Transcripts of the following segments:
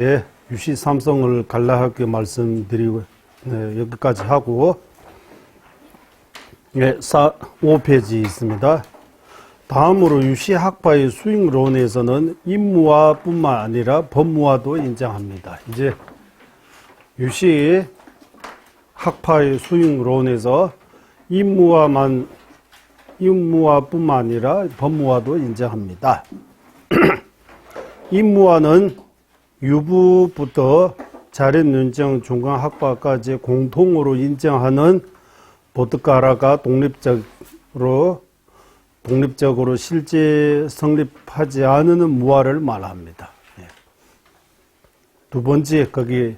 예, 유시 삼성을 간략하게 말씀드리고 여기까지 하고 5페이지 있습니다. 다음으로 유시 학파의 수익론에서는 임무화뿐만 아니라 법무화도 인정합니다. 이제 유시 학파의 수익론에서 임무화뿐만 아니라 법무화도 인정합니다. 임무화는 유부부터 자립윤정 중간학파까지 공통으로 인정하는 보드카라가 독립적으로 실제 성립하지 않는 무화를 말합니다. 두 번째, 거기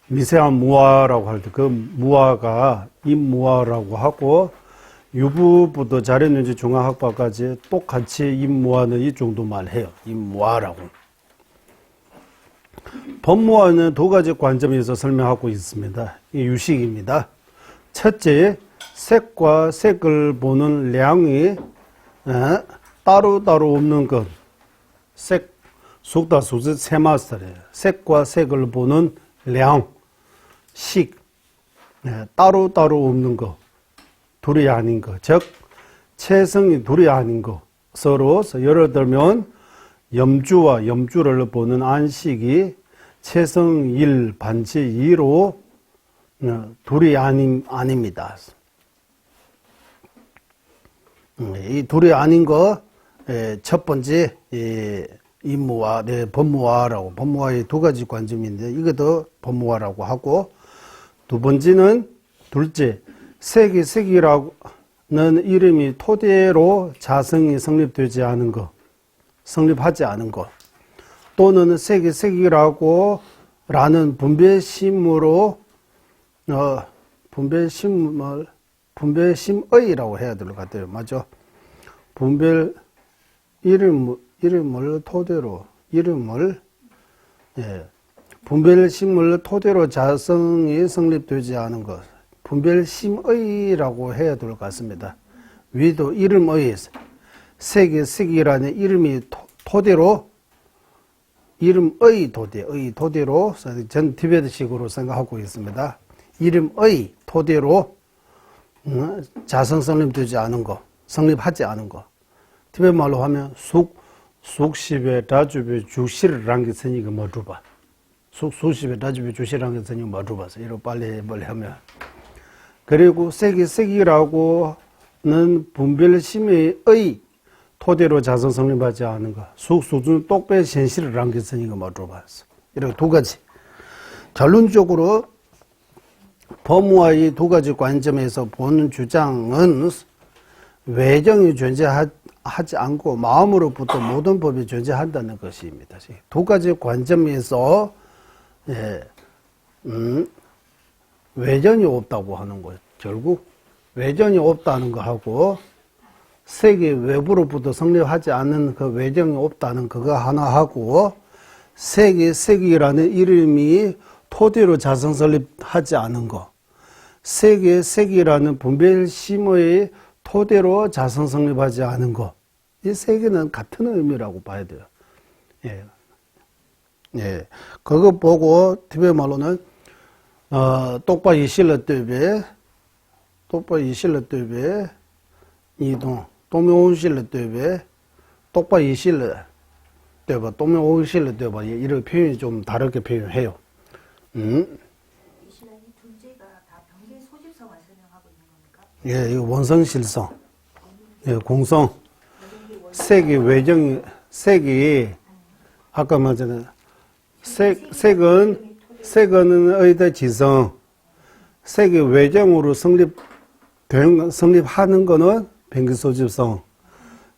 미세한 무화라고 할 때 그 무화가 임무화라고 하고, 유부부터 자립윤정 중간학파까지 똑같이 임무화는 이 정도만 해요. 임무화라고. 법무화는 두 가지 관점에서 설명하고 있습니다. 이 유식입니다. 첫째, 색과 색을 보는 량이 따로따로 없는 것. 색, 속다 수지 세마스터래요. 색과 색을 보는 량, 식, 따로따로 없는 것. 둘이 아닌 것. 즉, 체성이 둘이 아닌 것. 서로 예를 들면 염주와 염주를 보는 안식이 체성 1, 반지 2로 둘이 아닙니다. 이 둘이 아닌 거, 첫 번째, 임무화, 법무화라고, 법무화의 두 가지 관점인데, 이것도 법무화라고 하고, 두 번째는, 둘째, 색이라는 이름이 토대로 자성이 성립하지 않은 거, 또는 색이라고 라는 분배심으로 분배심의라고 해야 될 것 같아요. 맞죠? 이름을 토대로 분별심을 토대로 자성이 성립되지 않은 것, 분별심의라고 해야 될 것 같습니다. 위도 이름의 색이라는 이름이 토대로 이름의 토대로 전 티베트식으로 생각하고 있습니다. 이름의 토대로 자성 성립되지 않은 거, 성립하지 않은 거. 티베트 말로 하면 숙십에 다주베 주시라는 게 쓰니까 뭐 줘봐. 숙십에 다주베 주시라는 게 쓰니까 뭐 줘봐서 이렇게 빨리 하면. 그리고 색이라고는 분별심의 토대로 자성 성립하지 않은 것. 수준 똑배 현실을 안겼으니까 못 들어봤어. 이렇게 두 가지. 결론적으로 법무화의 두 가지 관점에서 보는 주장은 외정이 존재하지 않고 마음으로부터 모든 법이 존재한다는 것입니다. 두 가지 관점에서 외전이 없다고 하는 거예요. 결국 외전이 없다는 거하고 색이 외부로부터 성립하지 않는 그 외정이 없다는 그거 하나 하고, 색이라는 이름이 토대로 자성 설립하지 않은 거, 색이라는 분별심의 토대로 자성 성립하지 않은 거, 이 세 개는 같은 의미라고 봐야 돼요. 그거 보고 티베트 말로는 똑바 이실러 때에 이동 동명오실러 때에 똑바 이실러 때봐 동명오실러 때봐 이런 표현이 좀 다르게 표현해요. 이실러니 둘째가 다 병계 소집성을 설명하고 있는 겁니까? 이거 원성실성, 공성, 색이 아까 말했잖아요. 색은 의의 지성, 색이 외정으로 성립하는 거는 병기소집성,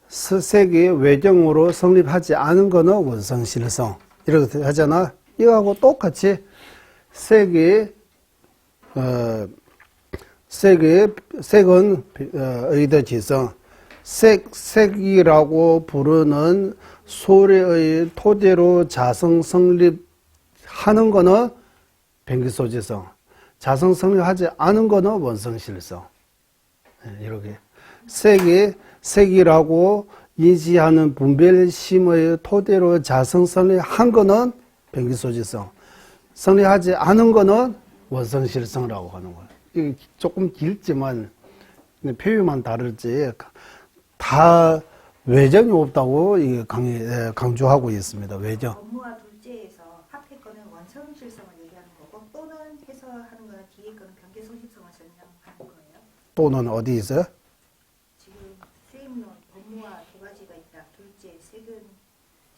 색이 외정으로 성립하지 않은 거는 원성실성. 이렇게 하잖아. 이거하고 똑같이 색은 의의 지성, 색이라고 부르는 소리의 토대로 자성 성립하는 거는 병기소지성, 자성 성립하지 않은 거는 원성실성. 이렇게 색이라고 인지하는 분별심의 토대로 자성 성립한 거는 병기소지성. 성립하지 않은 거는 원성실성이라고 하는 거예요. 이게 조금 길지만 표현만 다르지 다 외정이 없다고 이게 강조하고 있습니다. 외정. 업무와 둘째에서 앞에 거는 원성실성을 얘기하는 거고 또는 해서 하는 거는 뒤에 거는 병계소집성을 설명하는 거예요. 또는 어디 있어요? 지금 수임론 업무와 두 가지가 있다. 둘째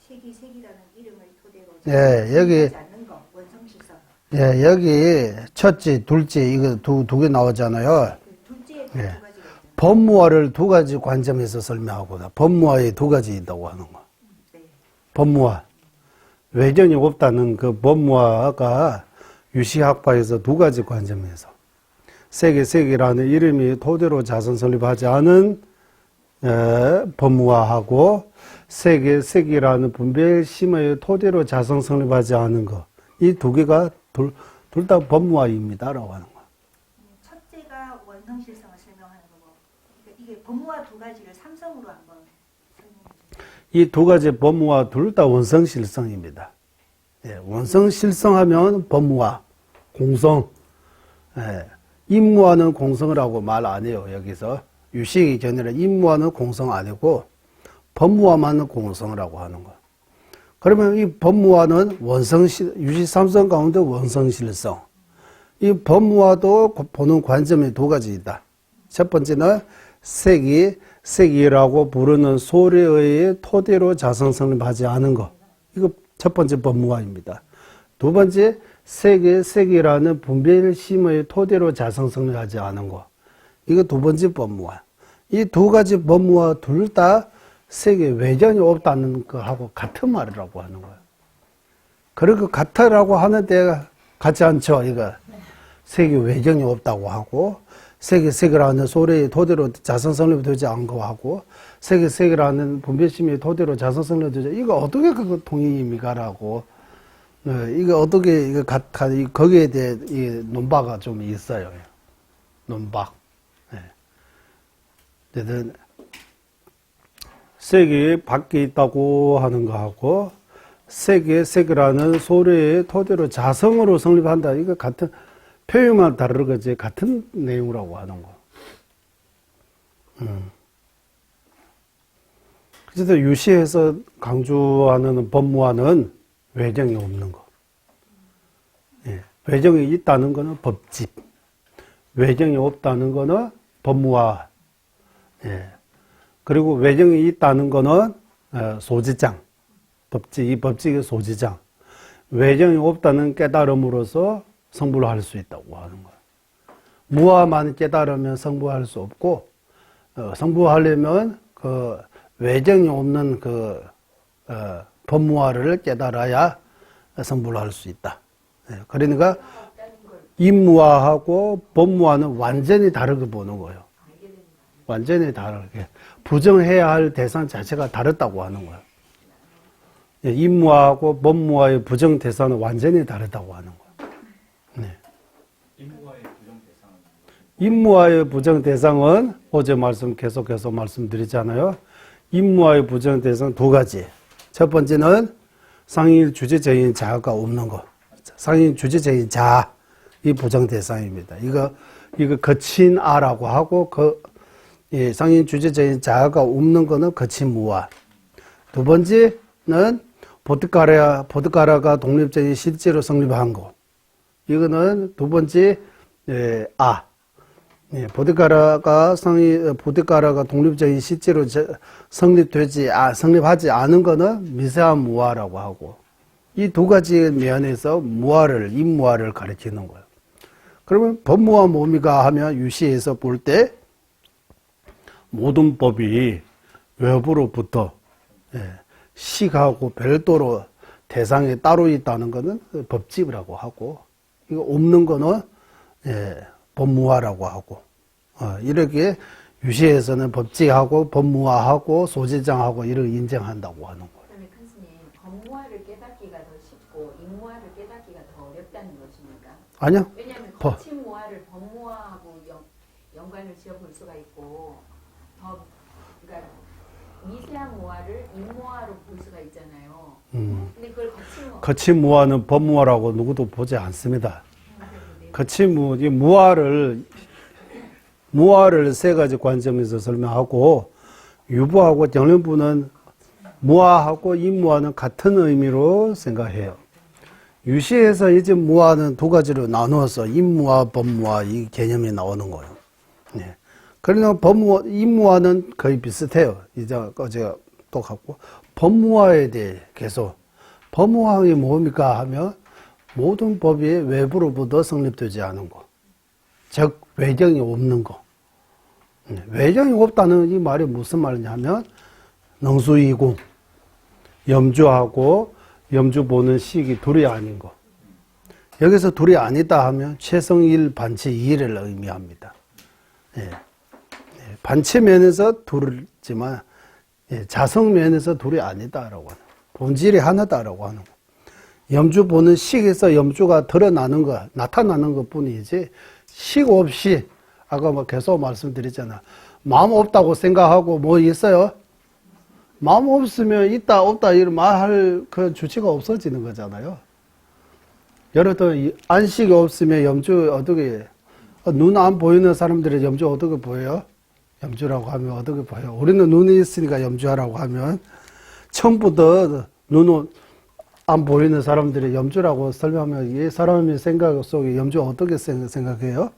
색이라는 이름을 토대로 예, 여기 하지 않는 거 원성실성. 예, 여기 첫째, 둘째 이거 두 개 나오잖아요. 그 둘째에 두 예. 가지가 있잖아요. 법무화를 두 가지 관점에서 설명하고다. 법무화에 두 가지 있다고 하는 거. 네. 법무화. 외정이 없다는 그 법무화가 유시학파에서 두 가지 관점에서 세계라는 이름이 토대로 자선 설립하지 않은 법무화하고 세계라는 분별심의 토대로 자선 설립하지 않은 거. 이 두 개가 둘 다 법무화입니다라고 하는 거. 첫째가 원성실성을 설명하는 거고 그러니까 이게 법무와 두 가지를 삼성으로 한번 설명해 주세요. 이 두 가지 법무화 둘 다 원성실성입니다. 예, 원성실성하면 법무화, 공성. 예, 임무화는 공성을 하고 말 안 해요. 여기서 유식이 견해라 임무화는 공성 아니고 법무화만 공성을 하고 하는 거. 그러면 이 법무화는 유시 삼성 가운데 원성실성. 이 법무화도 보는 관점이 두 가지이다. 첫 번째는 색이라고 부르는 소리의 토대로 자성 성립하지 않은 것. 이거 첫 번째 법무화입니다. 두 번째, 색이라는 분별심의 토대로 자성 성립하지 않은 것. 이거 두 번째 법무화. 이 두 가지 법무화 둘 다 색의 외전이 없다는 거하고 같은 말이라고 하는 거예요. 그리고 같다라고 하는데 같지 않죠, 이거. 색의 외정이 없다고 하고, 색이라는 소리의 토대로 자선 성립되지 않고 하고, 색이라는 분별심의 토대로 자선 성립되지, 이거 어떻게 그거 통일입니까라고, 이거 어떻게, 이거 거기에 대해 이 논박가 좀 있어요. 논박. 네. 색이 밖에 있다고 하는 거하고, 색이라는 소리의 토대로 자성으로 성립한다. 이거 같은, 표현만 다르겠지 같은 내용이라고 하는 거. 그래서 유시에서 강조하는 법무화는 외정이 없는 거. 예. 외정이 있다는 거는 법집. 외정이 없다는 거는 법무화. 예. 그리고 외정이 있다는 거는 소지장. 이 법칙의 소지장. 외정이 없다는 깨달음으로써 성불을 할 수 있다고 하는 거예요. 무화만 깨달으면 성불할 수 없고, 성불하려면 그 외정이 없는 그 법무화를 깨달아야 성불을 할 수 있다. 그러니까 임무화하고 법무화는 완전히 다르게 보는 거예요. 완전히 다르게. 부정해야 할 대상 자체가 다르다고 하는 거예요. 임무화하고 법무화의 부정 대상은 완전히 다르다고 하는 거예요. 네. 임무화의 부정 대상은 어제 계속해서 말씀드리잖아요. 임무화의 부정 대상 두 가지. 첫 번째는 상인 주체적인 자아가 없는 것. 상인 주체적인 자아, 이 부정 대상입니다. 이거 거친 아라고 하고, 상인 주체적인 자아가 없는 거는 거친 무화. 두 번째는 보드카라가 독립적인 실제로 성립한 거. 이거는 두 번째, 보드카라가 독립적인 실제로 성립하지 않은 거는 미세한 무화라고 하고, 이 두 가지 면에서 임무화를 가리키는 거예요. 그러면 법무화 뭡니까 하면 유시에서 볼 때 모든 법이 외부로부터 식하고 별도로 대상에 따로 있다는 것은 법집이라고 하고, 이거 없는 거는 법무화라고 하고, 이렇게 유시에서는 법칙하고 법무화하고 소지장하고 이를 인정한다고 하는 거예요. 그러면 교수님, 법무화를 깨닫기가 더 쉽고 임무화를 깨닫기가 더 어렵다는 것입니까? 아니요. 왜냐하면 거친무화를 법무화하고 연관을 지어볼 수가 있고, 그러니까 미세한 무화를 임무화로 볼 수가 있잖아요. 근데 그걸 거친 거친 무화는 법무화라고 누구도 보지 않습니다. 거친 이 무화를 세 가지 관점에서 설명하고, 유부하고 정론부는 무화하고 임무화는 같은 의미로 생각해요. 유시에서 이제 무화는 두 가지로 나누어서 임무화, 법무화 이 개념이 나오는 거예요. 네. 그러나 임무화는 거의 비슷해요. 이제 어제가 또 갖고, 법무화에 대해 계속, 법무화이 뭡니까 하면 모든 법이 외부로부터 성립되지 않은 거. 즉, 외경이 없는 거. 네. 외경이 없다는 이 말이 무슨 말이냐면, 능수이공, 염주하고 염주 보는 시기 둘이 아닌 거. 여기서 둘이 아니다 하면 최성일 반치 이를 의미합니다. 예. 반치면에서 둘이지만 자성면에서 둘이 아니다라고 하는, 본질이 하나다라고 하는 거. 염주 보는 식에서 염주가 드러나는 거, 나타나는 것 뿐이지 식 없이, 아까 뭐 계속 말씀드렸잖아. 마음 없다고 생각하고 뭐 있어요? 마음 없으면 있다 없다 이런 말할 그 주체가 없어지는 거잖아요. 예를 들어 안식이 없으면 염주 어떻게, 눈 안 보이는 사람들의 염주 어떻게 보여요? 염주라고 하면 어떻게 보여요? 우리는 눈이 있으니까 염주하라고 하면, 처음부터 눈은 안 보이는 사람들의 염주라고 설명하면 이 사람의 생각 속에 염주 어떻게 생각해요?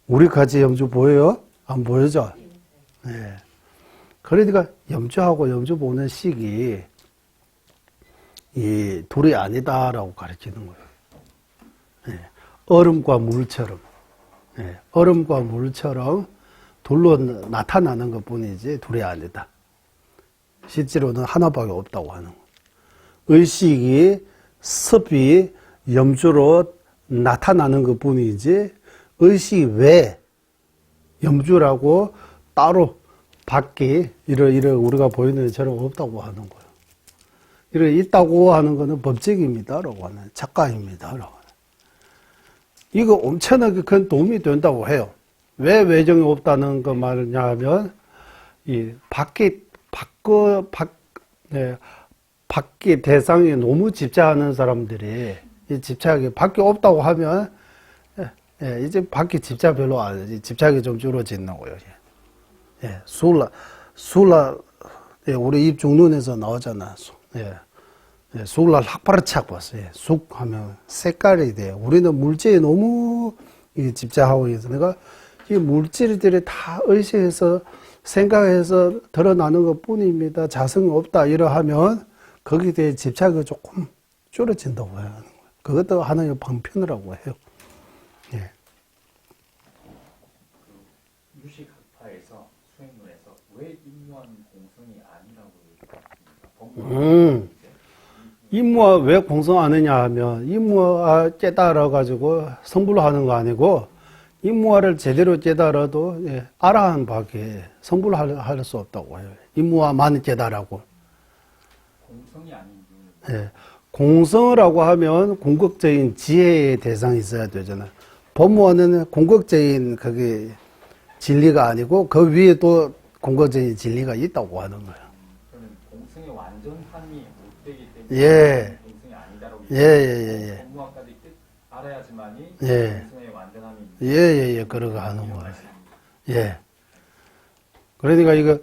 우리 같이 염주 보여요? 안 보여죠? 네. 그러니까 염주하고 염주 보는 식이 이 둘이 아니다라고 가르치는 거예요. 네. 얼음과 물처럼, 네. 얼음과 물처럼 둘로 나타나는 것 뿐이지 둘이 아니다. 실제로는 하나밖에 없다고 하는 거예요. 의식이 습이 염주로 나타나는 것 뿐이지 의식 외에 염주라고 따로 밖에 이런 우리가 보이는 것처럼 없다고 하는 거예요. 이런 있다고 하는 것은 법칙입니다라고 하는, 작가입니다라고 하는. 이거 엄청나게 큰 도움이 된다고 해요. 왜 외정이 없다는 거 말이냐 하면, 이 밖에 대상에 너무 집착하는 사람들이, 이 집착이 밖에 없다고 하면, 이제 밖에 집착 별로 안 해. 집착이 좀 줄어지는 거예요. 술라, 우리 입 중론에서 나오잖아. 술라 학파르착 봤어요. 쑥 하면 색깔이 돼. 우리는 물질에 너무 집착하고 있으니까 이 물질들이 다 의식해서 생각해서 드러나는 것 뿐입니다. 자성이 없다 이러하면 거기에 대해 집착이 조금 줄어진다고 하는 거예요. 그것도 하나의 방편이라고 해요. 예. 유식학파에서 수행론에서 왜 임무한 공성이 아니라고 얘기했습니까? 임무가 왜 공성 안 하냐 하면, 임무가 깨달아가지고 성불하는 거 아니고, 임무화를 제대로 깨달아도 알아한 밖에 성불할 수 없다고 해요. 임무화만 깨달아고. 공성이 아닌 이유는? 공성이라고 하면 공격적인 지혜의 대상이 있어야 되잖아요. 법무화는 공격적인 그게 진리가 아니고 그 위에 또 공격적인 진리가 있다고 하는 거예요. 그러면 공성의 완전함이 못 되기 때문에 공성이 아니다라고 법무화까지 알아야지만이 공성의 완전함이 그러고 하는 거예요. 그러니까 이거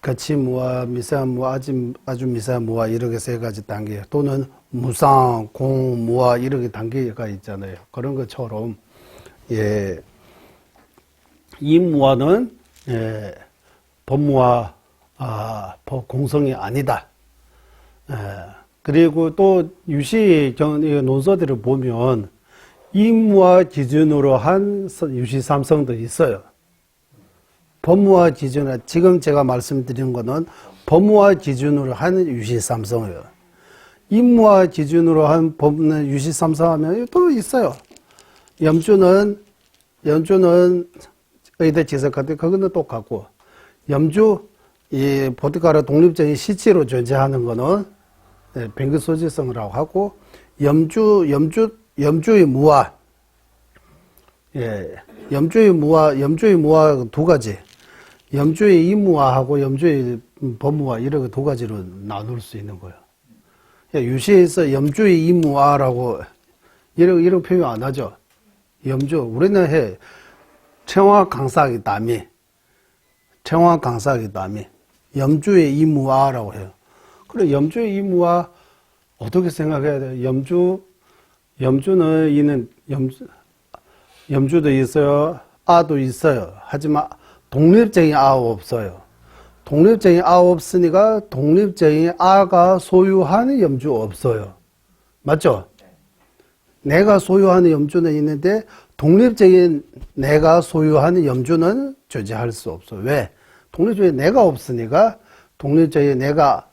거친 무화, 미세한 무화, 아주 미세한 무화 이렇게 세 가지 단계, 또는 무상, 공, 무화 이렇게 단계가 있잖아요. 그런 것처럼 이 무화는 법무화, 공성이 아니다. 그리고 또 유시 논서들을 보면 임무화 기준으로 한 유시 삼성도 있어요. 법무화 기준으로, 지금 제가 말씀드린 거는 법무화 기준으로 한 유시 삼성이에요. 임무화 기준으로 한 법무는 유시 삼성 하면 또 있어요. 염주는 의대 지석한테 그거는 똑같고, 염주, 이 보드카라 독립적인 시체로 존재하는 거는 뱅크소지성이라고 하고, 염주의 무화, 염주의 무화 두 가지. 염주의 임무화하고 염주의 법무화 이렇게 두 가지로 나눌 수 있는 거예요. 유시에서 염주의 임무화라고 이런 표현 안 하죠. 염주 우리는 해 청화 강사하기 다음에 염주의 임무화라고 해요. 그래 염주의 임무화 어떻게 생각해야 돼요? 염주는 염주도 있어요. 아도 있어요. 하지만 독립적인 아가 없어요. 독립적인 아 없으니까 독립적인 아가 소유하는 염주 없어요. 맞죠? 내가 소유하는 염주는 있는데 독립적인 내가 소유하는 염주는 존재할 수 없어요. 왜? 독립적인 내가 없으니까 독립적인 내가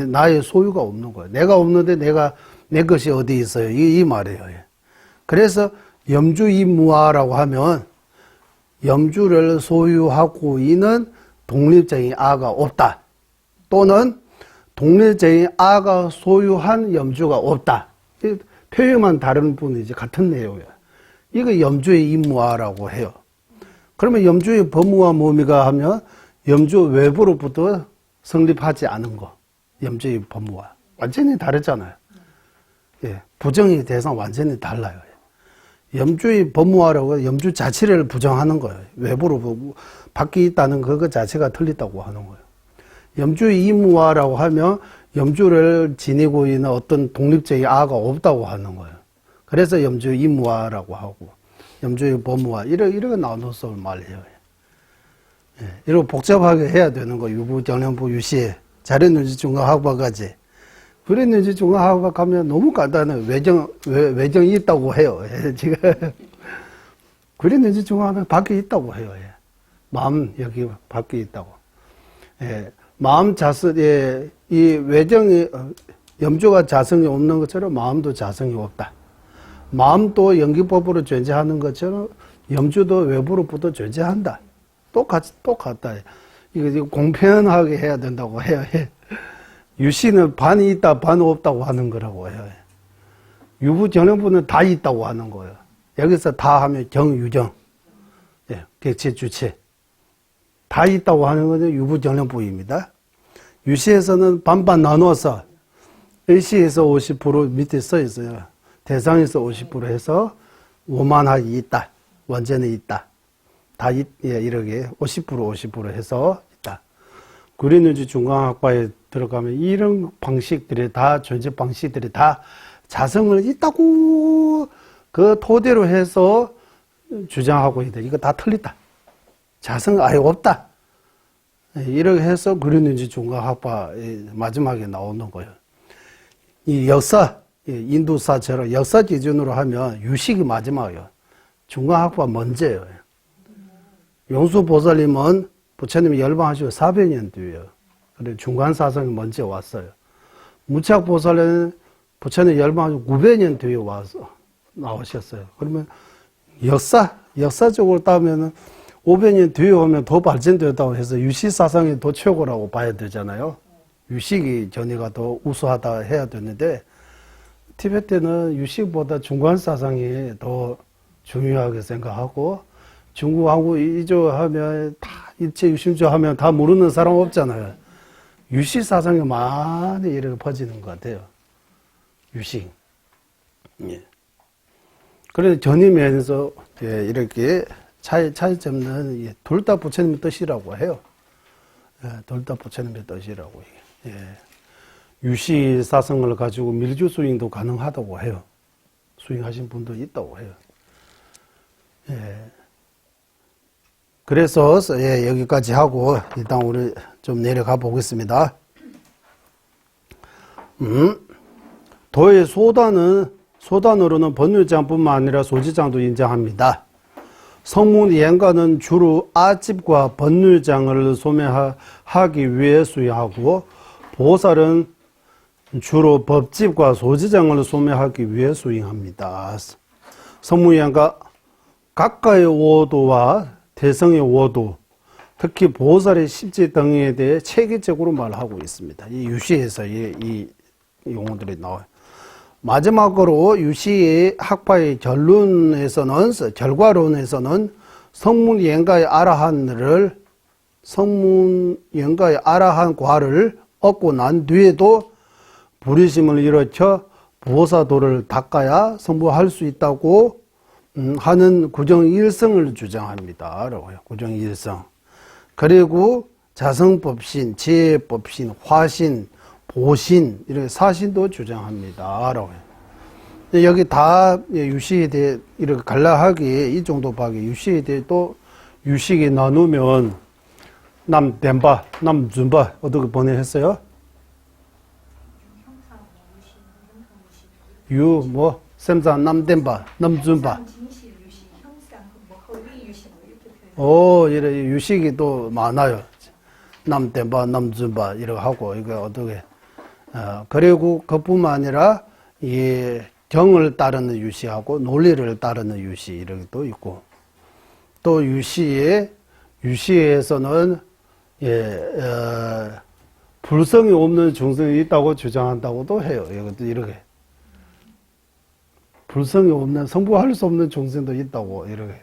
나의 소유가 없는 거예요. 내가 없는데 내 것이 어디 있어요? 이 말이에요. 그래서 염주임무화라고 하면 염주를 소유하고 있는 독립적인 아가 없다. 또는 독립적인 아가 소유한 염주가 없다. 표현만 다른 분이지 같은 내용이에요. 이거 염주의 임무화라고 해요. 그러면 염주의 법무화 뭡니까 하면 염주 외부로부터 성립하지 않은 거. 염주의 법무화. 완전히 다르잖아요. 예, 부정의 대상 완전히 달라요. 염주의 법무화라고 염주 자체를 부정하는 거예요. 외부로 밖에 있다는 그거 자체가 틀리다고 하는 거예요. 염주의 임무화라고 하면 염주를 지니고 있는 어떤 독립적인 아가 없다고 하는 거예요. 그래서 염주의 임무화라고 하고 염주의 법무화 이렇게 나눠서 말해요. 예, 이렇게 복잡하게 해야 되는 거. 유부, 정령부, 유시, 자료는지 중간학과까지. 그랬는지 중간학과 가면 너무 간단해요. 외정이 있다고 해요. 예, 지금. 그랬는지 중간학과 밖에 있다고 해요. 예. 마음 여기 밖에 있다고. 예, 마음 자성에 이 외정이 염주가 자성이 없는 것처럼 마음도 자성이 없다. 마음도 연기법으로 존재하는 것처럼 염주도 외부로부터 존재한다. 똑같다. 이거 공평하게 해야 된다고 해요. 예. 유시는 반이 있다, 반 없다고 하는 거라고 해요. 유부 정령부는 다 있다고 하는 거예요. 여기서 다 하면 정유정, 예, 객체 주체 다 있다고 하는 것은 유부 정령부입니다. 유시에서는 반반 나눠서 일시에서 50% 밑에 써 있어요. 대상에서 50% 해서 오만하게 있다, 완전히 있다. 다 이렇게 50% 해서 있다. 구리는지 중간학과에 들어가면 이런 방식들이 다 존재 방식들이 다 자성을 있다고 그 토대로 해서 주장하고 있다. 이거 다 틀리다. 자성 아예 없다. 이렇게 해서 구리는지 중간학과 마지막에 나오는 거예요. 이 역사 인도사처럼 역사 기준으로 하면 유식이 마지막이에요. 중간학과 먼저예요. 용수보살님은 부처님이 열반하시고 400년 뒤에요. 그래 중간사성이 먼저 왔어요. 무착보살은 부처님 열반하시고 900년 뒤에 와서 나오셨어요. 그러면 역사적으로 따면은 500년 뒤에 오면 더 발전되었다고 해서 유식사상이 더 최고라고 봐야 되잖아요. 유식이 전이가 더 우수하다 해야 되는데 티베트는 유식보다 중간사상이 더 중요하게 생각하고 중국하고 이조하면 다 일체 유심조 하면 다 모르는 사람 없잖아요. 유식 사상이 많이 이렇게 퍼지는 것 같아요. 유식. 예. 그래서 전임에서 예, 이렇게 차이점은 둘 다 부처님의 뜻이라고 해요. 예, 둘 다 부처님의 뜻이라고. 예. 유식 사상을 가지고 밀주 수행도 가능하다고 해요. 수행하신 분도 있다고 해요. 예. 그래서 예, 여기까지 하고 일단 우리 좀 내려가 보겠습니다. 도의 소단으로는 법률장뿐만 아니라 소지장도 인정합니다. 성문 예언가는 주로 아집과 법률장을 소매하기 위해 수행하고 보살은 주로 법집과 소지장을 소매하기 위해 수행합니다. 성문 예언가 각가의 오도와 대성의 오도, 특히 보살의 십지 등에 대해 체계적으로 말하고 있습니다. 이 유시에서 이 용어들이 나와요. 마지막으로 유시의 학파의 결과론에서는 성문연가의 아라한을 성문연가의 아라한 과를 얻고 난 뒤에도 불의심을 일으켜 보사도를 닦아야 성부할 수 있다고 하는 구정일성을 주장합니다. 구정일성. 그리고 자성법신, 지혜법신, 화신, 보신 이렇게 사신도 주장합니다. 여기 다 유식에 대해 이렇게 간략하게 이 정도 밖에 유식에 대해 또 유식에 나누면 남덴바, 남준바 어떻게 번역했어요? 형상, 유신, 형상, 유신. 유, 뭐, 샘산, 남덴바, 남준바. 형상, 진실, 유신, 형상, 뭐 허위 유신 뭐 이렇게 표현. 오, 이래 유식이 또 많아요. 남덴바, 남준바 이렇게 하고 이거 어떻게? 그리고 그뿐만 아니라 이 경을 따르는 유시하고 논리를 따르는 유시 이렇게 또 있고 또 유시에서는 불성이 없는 중생이 있다고 주장한다고도 해요. 이것도 이렇게 불성이 없는 성부할 수 없는 중생도 있다고 이렇게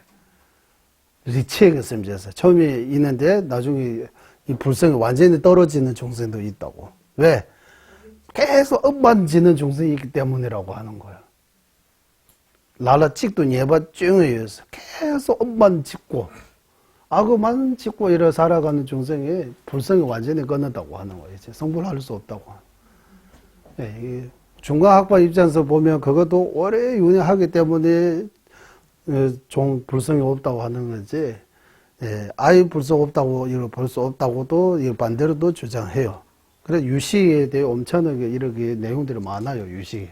리치에게 쌤져서 처음에 있는데 나중에 이 불성이 완전히 떨어지는 중생도 있다고. 왜? 계속 업만 지는 중생이 있기 때문이라고 하는 거야. 나라 찍도 예바 쫑이어서 계속 업만 짓고 악업만 짓고 이래 살아가는 중생이 불성이 완전히 끊는다고 하는 거예요. 성불을 할 수 없다고. 예, 중간학파 입장에서 보면 그것도 오래 윤회하기 때문에 종 불성이 없다고 하는 거지. 예, 아예 불성 없다고 이걸 볼 수 없다고도 반대로도 주장해요. 그래서 유시에 대해 엄청나게 이렇게 내용들이 많아요. 유시.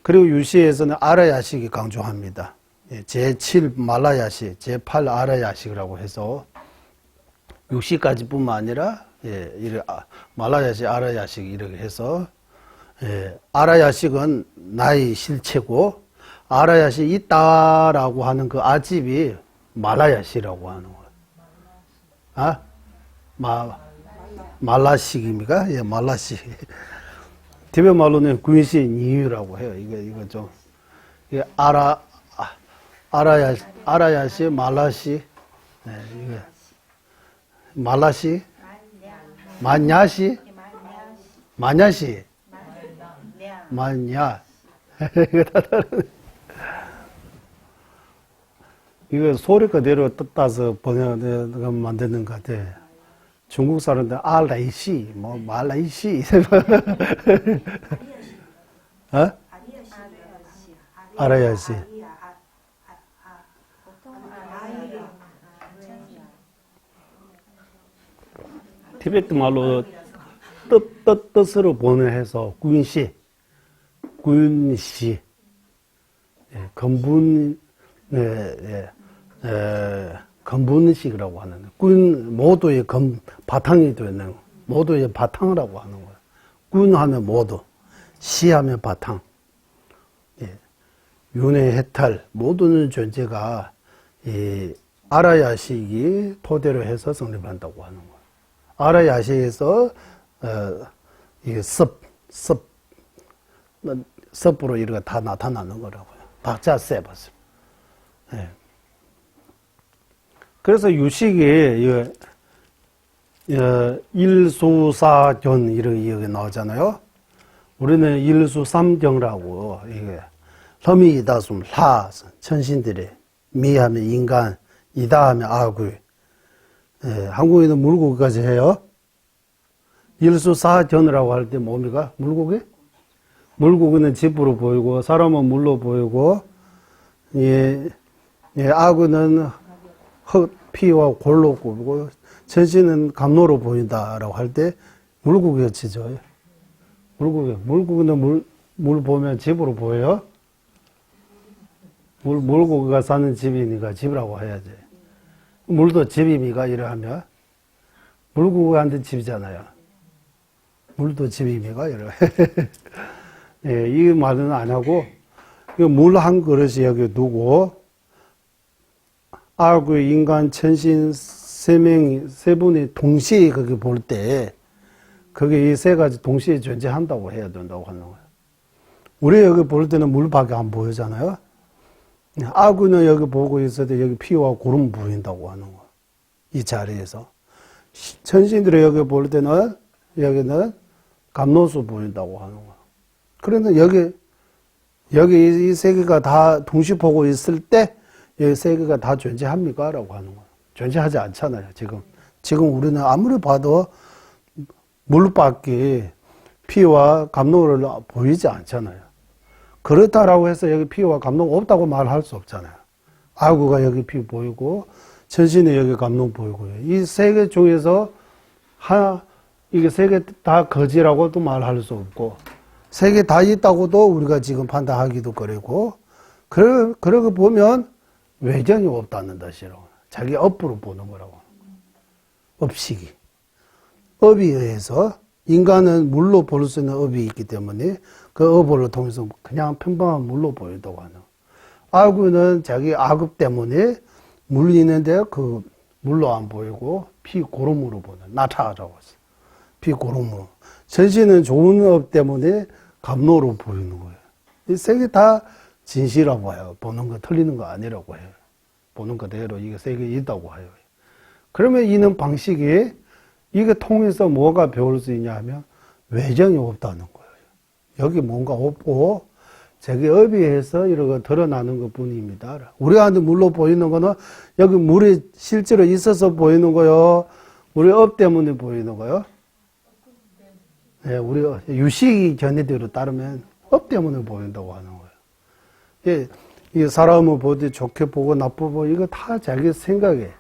그리고 유시에서는 아라야식이 강조합니다. 제7 말라야식, 제8 아라야식이라고 해서 60까지뿐만 아니라 말라야식, 아라야식 이렇게 해서 아라야식은 나의 실체고 아라야식이 있다라고 하는 그 아집이 말라야식이라고 하는 거예요. 말라식입니까? 예, 말라식. 티베트 말로는 군시 니유라고 해요. 이거 좀 이게 아라야시, 말라시, 네, 이거 말라시, 만야시, 만야시, 만야. 이거 소리 그대로 따서 만드는 것 같아. 중국 사람들 알라이시, 뭐 말라이시, 어? 아라야시. 티베트 말로 뜻으로 번역해서 군시, 근분, 근분식이라고 하는 모두의 바탕이 되는 모두의 바탕이라고 하는 거예요. 군하면 모두, 시하면 바탕. 윤회 해탈 모든 존재가 이 아라야식이 토대로 해서 성립한다고 하는 거예요. 아라야식에서 이 섭으로 이렇게 다 나타나는 거라고요. 박자 세봤어요. 예. 그래서 유식이 일수사견 이렇게 나오잖아요. 우리는 일수삼경라고 이게 혐이 이다숨 하 천신들의 미하면 인간 이다하면 아귀. 예, 한국에는 물고기까지 해요. 일수사견이라고 할 때 뭡니까? 물고기? 물고기는 집으로 보이고 사람은 물로 보이고 아귀는 피와 골로 보이고 천신은 감로로 보인다라고 할 때 물고기가 치죠. 물고기는 물 보면 집으로 보여요. 물고기가 사는 집이니까 집이라고 해야지. 물도 집입니까? 이러하면 물고기한테 집이잖아요. 물도 집입니까? 이러. 예, 이 말은 안 하고 물 한 그릇이 여기 두고 아귀, 인간, 천신 세 분이 동시에 거기 볼 때 그게 이 세 가지 동시에 존재한다고 해야 된다고 하는 거예요. 우리 여기 볼 때는 물밖에 안 보이잖아요. 아구는 여기 보고 있어도 여기 피와 구름 보인다고 하는 거. 이 자리에서. 천신들이 여기 볼 때는 여기는 감로수 보인다고 하는 거. 그런데 여기 이 세 개가 다 동시 보고 있을 때 이 세 개가 다 존재합니까? 라고 하는 거예요. 존재하지 않잖아요, 지금. 지금 우리는 아무리 봐도 물밖에 피와 감로를 보이지 않잖아요. 그렇다라고 해서 여기 피와 감로가 없다고 말할 수 없잖아요. 아구가 여기 피 보이고, 천신이 여기 감로 보이고요. 이 세 개 중에서 이게 세 개 다 거지라고도 말할 수 없고, 세 개 다 있다고도 우리가 지금 판단하기도 그러고, 그러고 보면 외정이 없다는 뜻이라고. 자기 업으로 보는 거라고. 업식이. 업에 의해서 인간은 물로 볼 수 있는 업이 있기 때문에 그 업을 통해서 그냥 평범한 물로 보인다고 하는. 아구는 자기 악업 때문에 물이 있는데 그 물로 안 보이고 피고름으로 보는. 나타라고 했어. 피고름으로. 천신은 좋은 업 때문에 감로로 보이는 거예요. 이 세 개 다 진실이라고 해요. 보는 거 틀리는 거 아니라고 해요. 보는 그대로 이게 세 개 있다고 해요. 그러면 이는 방식이 이게 통해서 뭐가 배울 수 있냐 하면 외정이 없다는 거예요. 여기 뭔가 없고 자기 업에 의해서 이렇게 드러나는 것 뿐입니다. 우리한테 물로 보이는 거는 여기 물이 실제로 있어서 보이는 거요. 우리 업 때문에 보이는 거요. 예, 우리 유식 견해대로 따르면 업 때문에 보인다고 하는 거예요. 예, 이 사람을 보되 좋게 보고 나쁘게 보고 이거 다 자기 생각에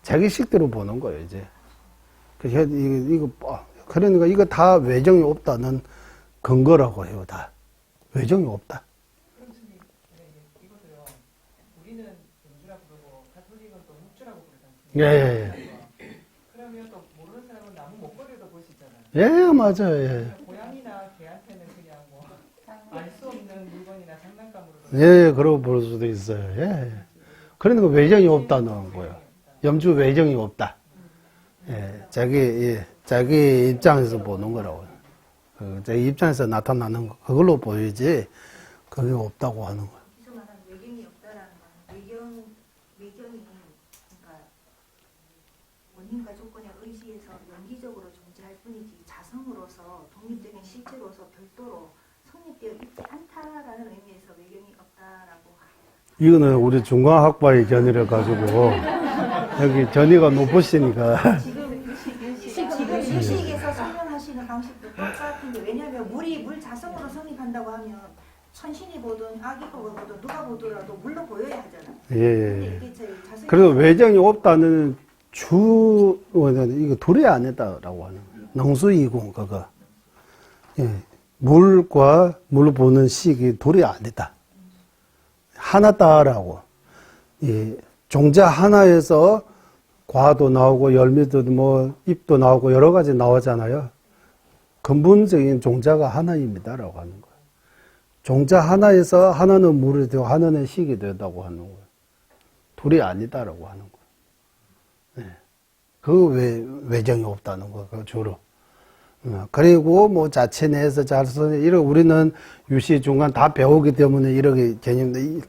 자기 식대로 보는 거예요, 이제. 그러니까 이거 다 외정이 없다는 근거라고 해요, 다. 외정이 없다. 이거도요. 우리는 영주라고 그러고 가톨릭은 또 묵주라고 그러잖아요. 예. 그러면 또 모르는 사람은 나무 목걸이도 볼 수 있잖아요. 예, 맞아요, 예. 고양이나 개한테는 그냥 뭐 알 수 없는 물건이나 장난감으로. 예, 그러고 볼 수도 있어요, 예. 그러니까 외정이 없다는 거예요. 염주 외정이 없다. 예, 자기 입장에서 보는 거라고. 자기 입장에서 나타나는 거, 그걸로 보이지, 그게 없다고 하는 거예요. 여기서 말하는 외경이 없다라는 거는 외경이 그러니까 원인과 조건의 의지에서 연기적으로 존재할 뿐이지 자성으로서 독립적인 실체로서 별도로 성립되어 있지 않다라는 의미에서 외경이 없다라고. 이거는 우리 중간학과의 견해를 가지고, 여기 견해가 높으시니까. 지금 유식에서 설명하시는 방식도 똑같은데 왜냐하면 물 자성으로 성립한다고 하면 천신이 보든 아기가 보든 누가 보더라도 물로 보여야 하잖아요. 예. 이게 제 자성이 그래서 외정이 없다는 이거 둘이 아니다라고 하는 거예요. 능수이공, 그거. 예. 물과 물 보는 식이 둘이 아니다. 하나다라고. 예. 종자 하나에서 과도 나오고 열매도 뭐 잎도 나오고 여러 가지 나오잖아요. 근본적인 종자가 하나입니다라고 하는 거예요. 종자 하나에서 하나는 물이 되고 하나는 식이 된다고 하는 거예요. 둘이 아니다라고 하는 거예요. 네. 그 외정이 없다는 거예요. 그 주로. 그리고 뭐 자체 내에서 자선 이런 우리는 유시 중간 다 배우기 때문에 이렇게 개념들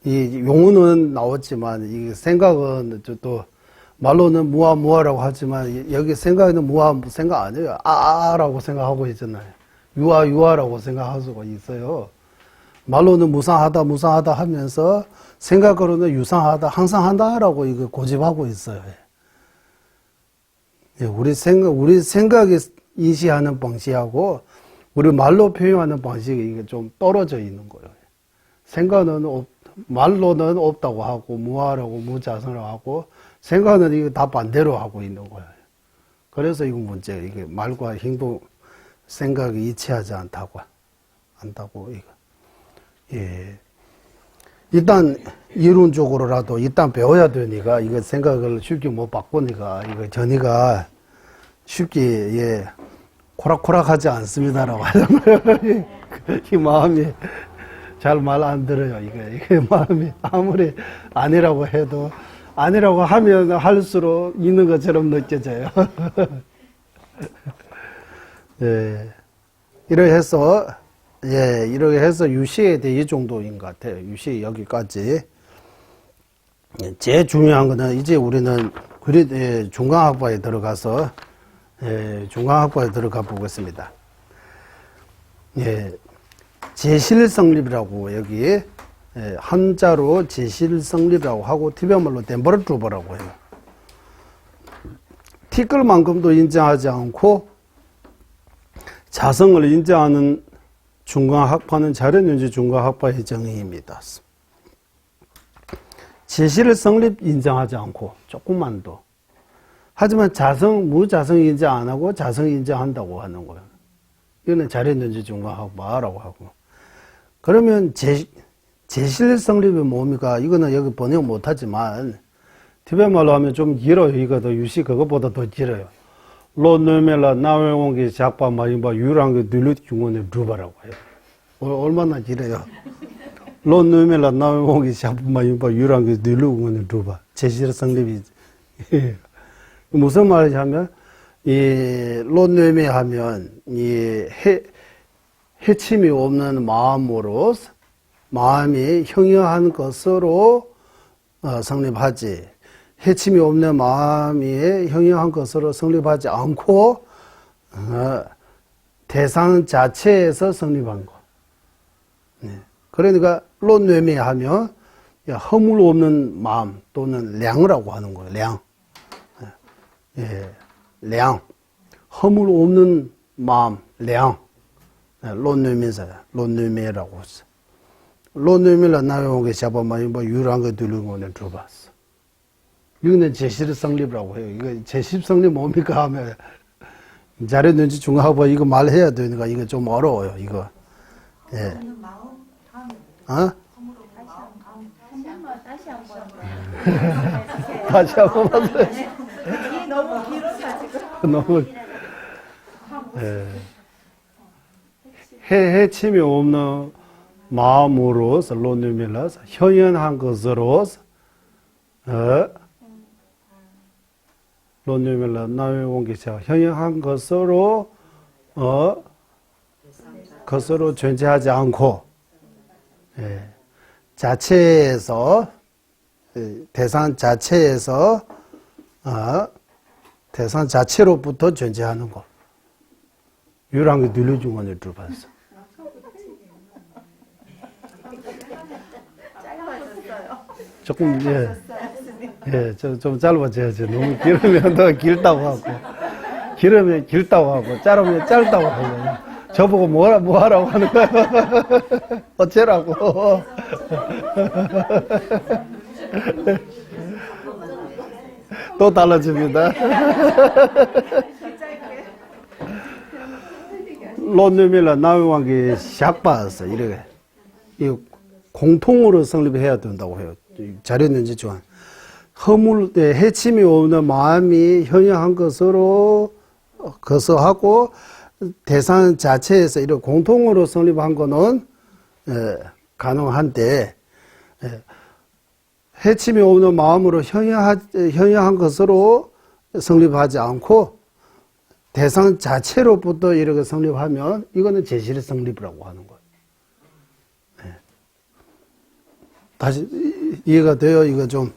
이 용어는 나왔지만 이 생각은 또 말로는 무아무아라고 하지만 여기 생각에는 무아 생각 아니에요. 아라고 생각하고 있잖아요. 유아라고 생각할 수가 있어요. 말로는 무상하다 하면서 생각으로는 유상하다, 항상 한다라고 이거 고집하고 있어요. 예, 우리 생각이 인식하는 방식하고 우리 말로 표현하는 방식이 이게 좀 떨어져 있는 거예요. 생각은 말로는 없다고 하고 무아라고 무자성이라고 하고 생각은 이거 다 반대로 하고 있는 거예요. 그래서 이거 문제예요. 이게 말과 행동, 생각이 일치하지 않다고 이거. 예. 일단 이론적으로라도 일단 배워야 되니까 이거 생각을 쉽게 못 바꾸니까 이거 전이가 쉽게 예 코락코락하지 않습니다라고 하는 거예요. 이 마음이 잘 말 안 들어요. 이게 마음이 아무리 아니라고 해도 아니라고 하면 할수록 있는 것처럼 느껴져요. 예. 이렇게 해서 유시에 대해 이 정도인 것 같아요. 유시 여기까지. 제일 중요한 거는 이제 우리는 중간학과에 들어가서 중간학과에 들어가 보겠습니다. 제실성립이라고 여기 한자로 제실성립이라고 하고 티베말로 덴버르트루버라고 해요. 티끌만큼도 인정하지 않고 자성을 인정하는 중간학파는 자연연주 중간학파의 정의입니다. 제실 성립 인정하지 않고 조금만도. 하지만 자성, 무자성 인정 안 하고 자성 인정한다고 하는 거예요. 이거는 자연연주 중간학파라고 하고. 그러면 제실 성립이 뭡니까? 이거는 여기 번역 못하지만 티베트 말로 하면 좀 길어요. 이거 더 유시 그것보다 더 길어요. 로느멜라 나웨옹기 작바 마임바 유랑게 늘릿 중원에 루바라고 해요. 얼마나 길어요? 로느멜라 나웨옹기 작바 마임바 유랑게 늘릿 중원에 루바. 제실 성립이 무슨 말이냐면 이 로느메 하면 이 해침이 없는 마음으로 마음이 형용한 것으로 성립하지. 해침이 없는 마음이 형용한 것으로 성립하지 않고 대상 자체에서 성립한 거. 그러니까 론뇌미 하면 허물 없는 마음 또는 량이라고 하는 거예요. 량. 량. 허물 없는 마음, 량. 론뇌미사, 론뇌미라고 했어. 론뇌미라 나오게 잡아만 뭐 유랑거 들는 거는 들어봤어. 이거는 제실 성립이라고 해요. 이거 제실 성립 뭡니까 하면 잘했는지 중하고 이거 말해야 되니까 이거 좀 어려워요. 이거. 예. 다시 한번 봐주세요. 너무 길어가지고. 너무. 해침이 없는 마음으로서 론유밀라서 현연한 것으로서 론유밀라 나의 원기자 현연한 것으로 것으로 존재하지 않고 자체에서 대상 자체에서 대상 자체로부터 존재하는 것. 유랑이 늘려준 거를 들어봤어. 조금 좀 짧아져야지. 너무 길으면 더 길다고 하고, 길으면 길다고 하고, 짧으면 짧다고 하고. 저보고 뭐 하라고 하는 거야? 어째라고? 또 달라집니다. 론느밀라 나위왕기 샥바서 이렇게 이 공통으로 성립해야 된다고 해요. 잘했는지 좋아. 허물 해침이 없는 마음이 현양한 것으로 거서하고 대상 자체에서 이렇게 공통으로 성립한 거는 가능한데 해침이 없는 마음으로 현양한 것으로 성립하지 않고 대상 자체로부터 이렇게 성립하면 이거는 제실 성립이라고 하는 거예요. 다시 이해가 돼요? 이거 좀.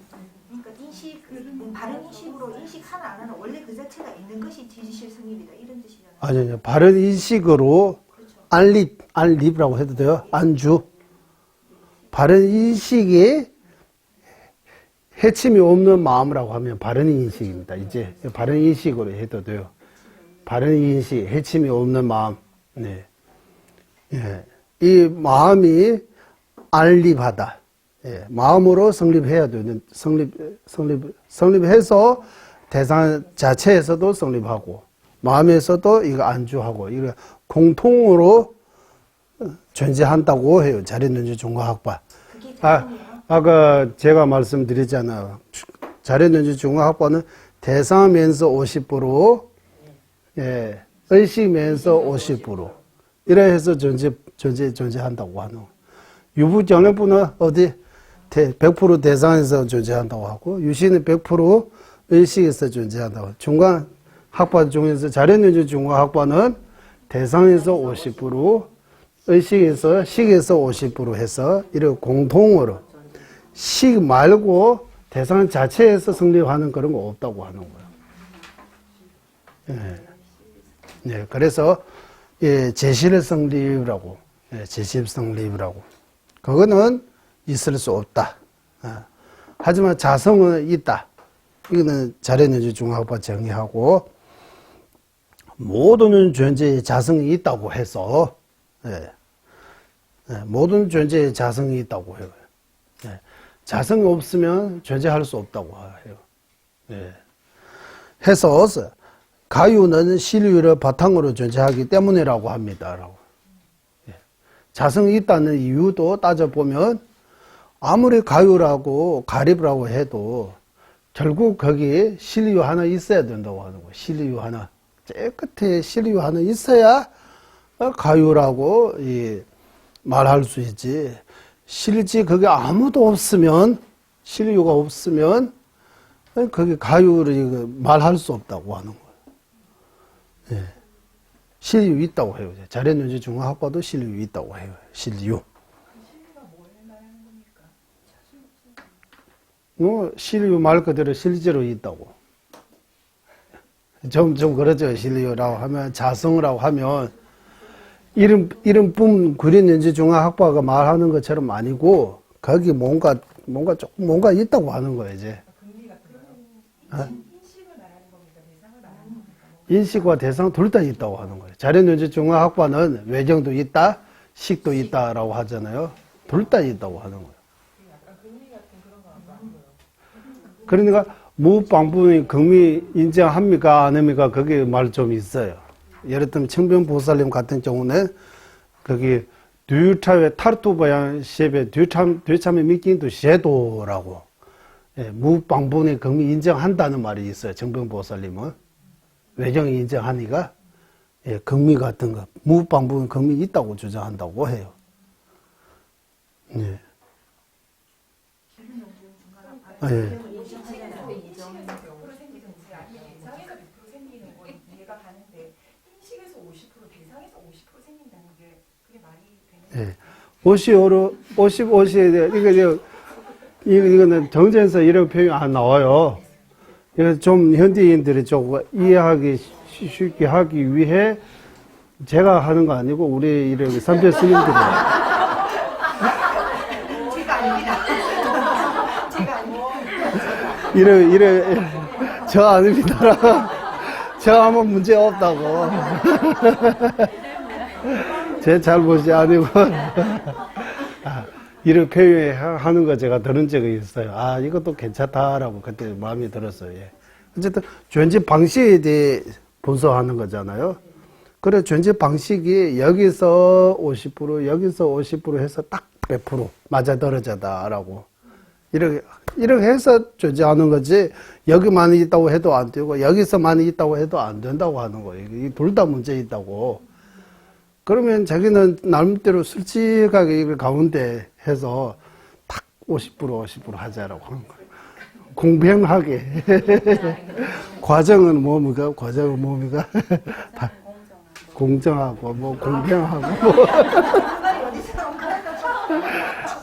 그러니까 인식, 바른 인식으로 인식 하나 안 하나 원래 그 자체가 있는 것이 제실 성립이다 이런 뜻이잖아요. 아니요, 바른 인식으로 안립이라고 해도 돼요. 안주. 바른 인식이 해침이 없는 마음이라고 하면 바른 인식입니다. 이제 바른 인식으로 해도 돼요. 바른 인식, 해침이 없는 마음. 네. 예. 이 마음이 안립하다. 예. 마음으로 성립해야 되는, 성립해서 대상 자체에서도 성립하고, 마음에서도 이거 안주하고, 이거 공통으로 존재한다고 해요. 잘했는지 중과학파. 아까 제가 말씀드렸잖아요. 잘했는지 중과학파는 대상면서 50%, 예, 의식면서 50%. 이래 해서 존재한다고 하는 거예요. 유부정력부는 어디? 100% 대상에서 존재한다고 하고, 유시는 100% 의식에서 존재한다고 하고, 중간 학파 중에서 잘했는지 중간 학파는 대상에서 50%, 의식에서, 식에서 50% 해서, 이렇게 공통으로, 식 말고 대상 자체에서 성립하는 그런 거 없다고 하는 거예요. 예. 예, 그래서 예, 제실 성립이라고, 예, 제실 성립이라고. 그거는 있을 수 없다. 하지만 자성은 있다. 이거는 자연현재 중학과 정의하고 모든 존재에 자성이 있다고 해서 예, 예, 모든 존재에 자성이 있다고 해요. 예, 자성이 없으면 존재할 수 없다고 해요. 예. 해서 가유는 실유를 바탕으로 존재하기 때문이라고 합니다. 라고. 예. 자성이 있다는 이유도 따져보면 아무리 가유라고 가립이라고 해도 결국 거기에 실유 하나 있어야 된다고 하는 거예요. 실유 하나. 제일 끝에 실유 하나 있어야 가유라고 말할 수 있지. 실지 그게 아무도 없으면, 실유가 없으면 그게 가유를 말할 수 없다고 하는 거예요. 예. 실유 있다고 해요. 자연현재 중학과도 실유 있다고 해요. 실유. 실유 말 그대로 실제로 있다고. 좀 그러죠. 실유라고 하면, 자성이라고 하면, 이름뿐 구린연지중앙학파가 말하는 것처럼 아니고, 거기 뭔가 있다고 하는 거예요, 이제. 인식을 말하는 겁니까? 대상을 말하는 겁니까? 인식과 대상 둘 다 있다고 하는 거예요. 자연연지중앙학파는 외정도 있다, 식도 있다라고 하잖아요. 둘 다 있다고 하는 거예요. 약간 금리 같은 그런 거 안 봐요. 그러니까 무방분이 금이 인정합니까 안 합니까 그게 말 좀 있어요. 예를 들면 청변보살님 같은 경우는 거기 뒤참의 타르투바양 시에 뒤참의 믿긴도 셰도라고 무방분의 금이 인정한다는 말이 있어요. 청변보살님은 외정이 인정하니까 금이 같은 거 무방분의 금이 있다고 주장한다고 해요. 예. 예. 생기는 건 이해가 가는데 인식에서 50% 대상에서 50% 생긴다는 게 그게 말이 되는 예. 50에 이거는 정전에서 이런 표현이 안 나와요. 그래서 좀 현대인들이 좀 이해하기 쉽게 하기 위해 제가 하는 거 아니고 우리 이런 삼별 스님들이 제가 아닙니다. 제가 아닙니다. 이래 저 아닙니다. 저 하면 문제 없다고. 제 잘못이 아니고 이런 표현하는 거 제가 들은 적이 있어요. 아 이것도 괜찮다라고 그때 마음이 들었어요. 예. 어쨌든 존재 방식에 대해 분석하는 거잖아요. 그래 존재 방식이 여기서 50% 여기서 50% 해서 딱 100% 맞아떨어져다라고 이렇게 해서 존재하는 거지 여기만 있다고 해도 안 되고 여기서만 있다고 해도 안 된다고 하는 거예요. 이 둘 다 문제 있다고. 그러면 자기는 나름대로 솔직하게 이걸 가운데 해서 딱 50% 하자라고 하는 거예요. 공평하게. 과정은 뭡니까? 과정은 뭡니까? 공정하고 뭐 공평하고 뭐.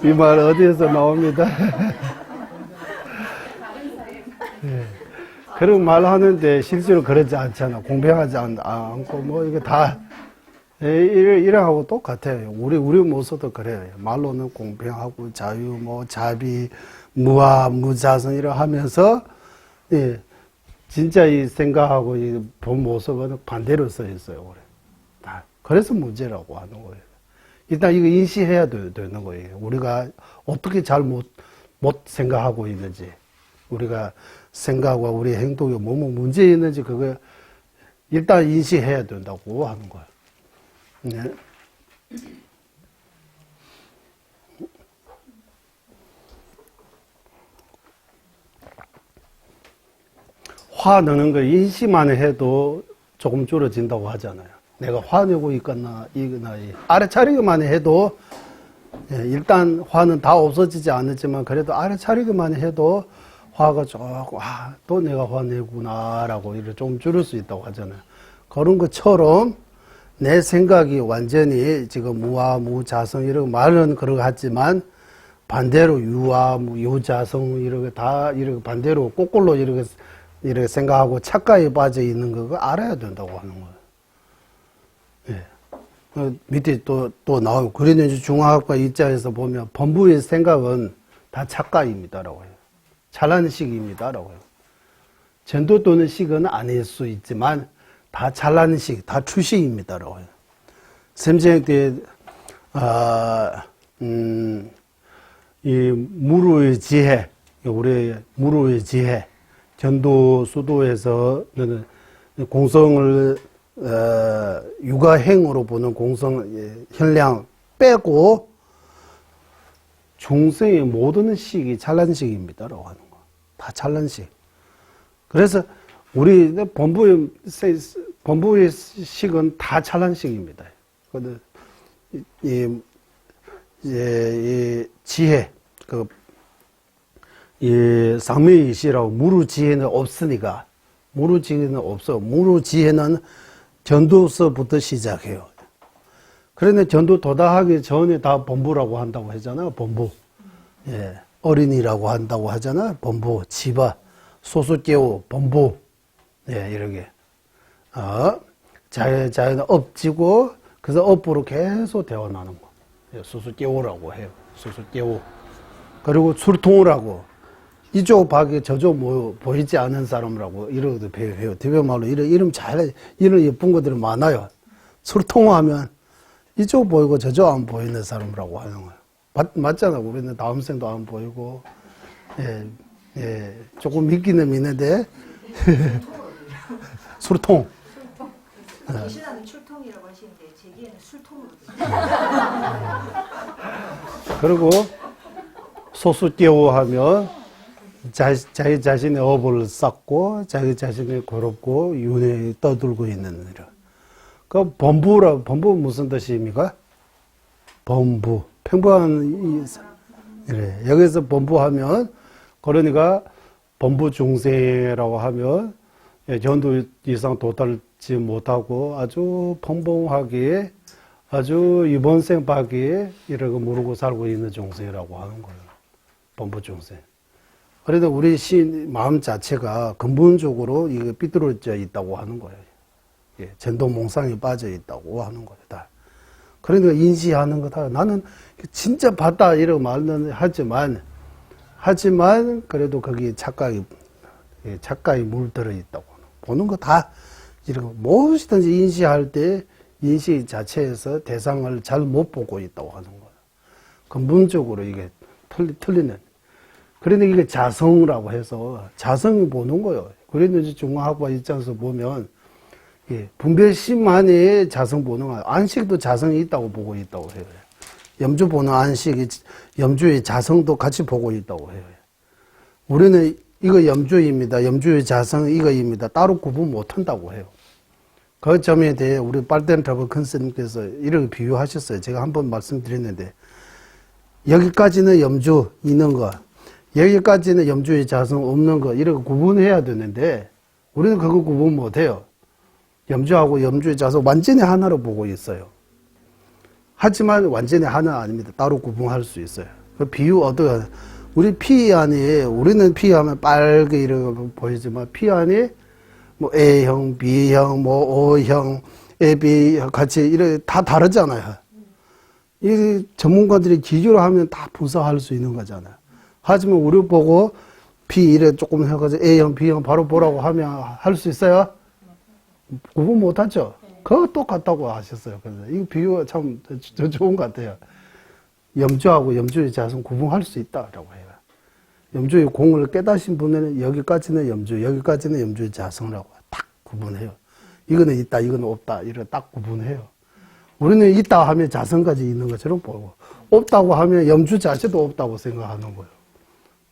이 말 어디에서 나옵니다. 예. 그런 말 하는데 실제로 그러지 않잖아. 공평하지 않고 뭐 이게 다 이래하고 똑같아요. 우리 모습도 그래요. 말로는 공평하고 자유, 뭐 자비, 무아, 무자성 이러 하면서 예, 진짜 이 생각하고 이 본 모습은 반대로 써 있어요. 그래. 다 그래서 문제라고 하는 거예요. 일단 이거 인식해야 되는 거예요. 우리가 어떻게 잘못 생각하고 있는지, 우리가 생각과 우리 행동에 뭐 문제 있는지 그거 일단 인식해야 된다고 하는 거예요. 네. 화 내는 거 인식만 해도 조금 줄어진다고 하잖아요. 내가 화내고 있거나 이거나 알아차리기만 해도 일단 화는 다 없어지지 않았지만 그래도 알아차리기만 해도 화가 조금 또 내가 화내구나라고 이렇게 좀 줄일 수 있다고 하잖아요. 그런 것처럼 내 생각이 완전히 지금 무아 무자성 이런 말은 그러고 하지만 반대로 유아, 뭐 유자성 이렇게 다 이렇게 반대로 거꾸로 이렇게 생각하고 착각에 빠져 있는 거 알아야 된다고 하는 거예요. 예. 밑에 또 나오고 그래도 이제 중화학과 입장에서 보면 범부의 생각은 다 착각입니다라고 해요. 찬란식입니다라고 해요. 전도 또는 식은 아닐 수 있지만 다 찬란식, 다 추식입니다라고 해요. 샘생 때 이 무루의 지혜, 우리 무루의 지혜, 전도 수도에서는 공성을 육아행으로 보는 공성 현량 빼고 중생의 모든 식이 찬란식입니다라고 하는 거. 다 찬란식. 그래서 우리 본부의 식은 다 찬란식입니다. 근데 이 지혜, 이 상미이시라고 무루지혜는 없으니까, 무루지혜는 없어. 무루지혜는 전도서부터 시작해요. 그런데 전도 도달하기 전에 다 본부라고 한다고 하잖아요. 본부. 예. 어린이라고 한다고 하잖아요. 본부. 지바. 소수깨우. 본부. 예, 이렇게. 자연은 업지고, 그래서 업으로 계속 되어나는 거. 수수깨우라고 해요. 수수깨우. 그리고 술통우라고. 이쪽 밖에 저쪽 뭐 보이지 않는 사람이라고 이러고도 배워요. 대변말로 이름 이런 예쁜 것들이 많아요. 술통우 하면 이쪽 보이고 저쪽 안 보이는 사람이라고 하는 거예요. 맞잖아. 우리는 다음 생도 안 보이고. 예. 조금 믿기는 믿는데. 술통. 귀신하는 출통이라고 하시는데 제기에는 술통으로 그리고 소수깨우 하면 자기 자신의 업을 쌓고 자기 자신이 고롭고 윤회에 떠들고 있는 이런. 그 범부 무슨 뜻입니까? 범부. 평범한 이래. 여기서 범부하면 그러니까 범부 중생이라고 하면 전도 이상 도달지 못하고 아주 평범하게 아주 이번 생 밖에 이러고 모르고 살고 있는 중생이라고 하는 거예요. 범부 중생. 그래도 우리 마음 자체가 근본적으로 이게 삐뚤어져 있다고 하는 거예요. 예, 전도 몽상에 빠져 있다고 하는 거예요. 다. 그러니까 인지하는 거다. 나는 진짜 봤다 이러고 말은 하지만 그래도 거기에 착각이 물들어 있다고. 보는 거 다 이러고 무엇이든지 인지할 때 인식 자체에서 대상을 잘 못 보고 있다고 하는 거예요. 근본적으로 이게 틀리는. 그런데 이게 자성이라고 해서 자성을 보는 거예요. 그랬는지 중화학과 입장에서 보면 분별심만의 자성 보는 거예요. 안식도 자성이 있다고 보고 있다고 해요. 염주 보는 안식이 염주의 자성도 같이 보고 있다고 해요. 우리는 이거 염주입니다. 염주의 자성 이거입니다. 따로 구분 못 한다고 해요. 그 점에 대해 우리 빨덴트라브 컨스님께서 이렇게 비유하셨어요. 제가 한번 말씀드렸는데 여기까지는 염주 있는 거, 여기까지는 염주의 자성 없는 거 이렇게 구분해야 되는데 우리는 그거 구분 못 해요. 염주하고 염주의 자성 완전히 하나로 보고 있어요. 하지만 완전히 하나 아닙니다. 따로 구분할 수 있어요. 그 비유 어떻게 우리 피 안에 우리는 피 하면 빨개 이렇게 보이지만 피 안에 뭐 A형, B형, 뭐 O형, AB 같이 이렇게 다 다르잖아요. 이 전문가들이 기교를 하면 다 분석할 수 있는 거잖아요. 하지만 우리 보고 P 이래 조금 해가지고 A형, B형 바로 보라고 하면 할 수 있어요? 구분 못 하죠? 그거 똑같다고 하셨어요. 그래서 이 비유가 참 좋은 것 같아요. 염주하고 염주의 자성 구분할 수 있다라고 해요. 염주의 공을 깨닫신 분은 여기까지는 염주, 여기까지는 염주의 자성이라고 딱 구분해요. 이거는 있다, 이거는 없다, 이렇게 딱 구분해요. 우리는 있다 하면 자성까지 있는 것처럼 보고, 없다고 하면 염주 자체도 없다고 생각하는 거예요.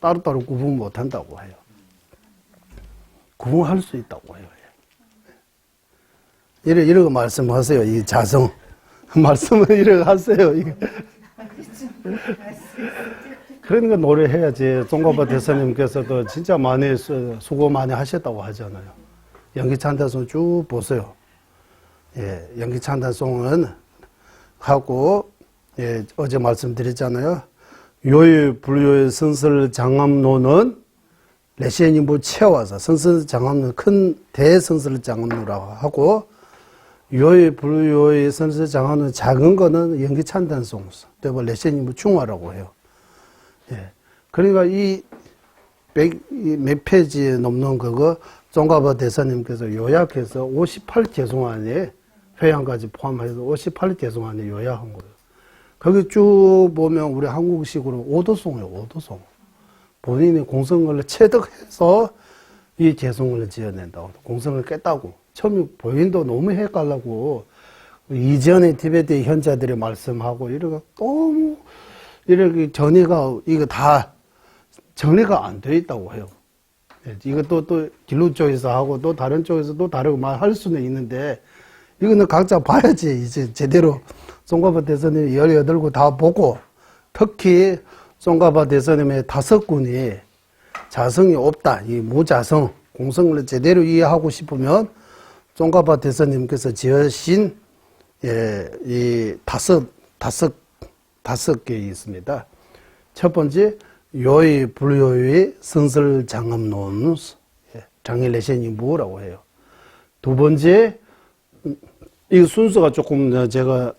따로따로 구분 못 한다고 해요. 구분할 수 있다고 해요. 이러고 말씀하세요. 이 자성. 말씀을 이러고 하세요. 그러니까 노래해야지. 송가바 대사님께서도 진짜 많이 수고 많이 하셨다고 하잖아요. 연기찬단송 쭉 보세요. 예, 연기찬단송은 하고, 예, 어제 말씀드렸잖아요. 요의 불요의 선설 장암로는 레시아님을 채워서 선설 장암로 큰 대선설 장암로라고 하고 요의 불요의 선설 장암로 작은 거는 연기 찬단송서 또 레시아님을 중화라고 해요. 예. 그러니까 이 몇 페이지 넘는 그거 종가바 대사님께서 요약해서 58개송 안에 회양까지 포함해서 58개송 안에 요약한 거예요. 거기 쭉 보면 우리 한국식으로 오도송이에요. 오도송. 본인이 공성을 체득해서 이 개송을 지어낸다고. 공성을 깼다고. 처음에 본인도 너무 헷갈라고 이전에 티베트 현자들이 말씀하고 이렇게 너무 이렇게 전이가 이거 다 정리가 안 돼 있다고 해요. 이거 또 길루 쪽에서 하고 또 다른 쪽에서 또 다르고 말할 수는 있는데 이거는 각자 봐야지 이제 제대로 송가바 대선님 18구 다 보고 특히 송가바 대선님의 5군이 자성이 없다. 이 무자성 공성을 제대로 이해하고 싶으면 송가바 대선님께서 지으신 이 다섯 개 있습니다. 첫 번째 요의 불요의 선설 장암론 장일레신이 뭐라고 해요. 두 번째 이 순서가 조금 제가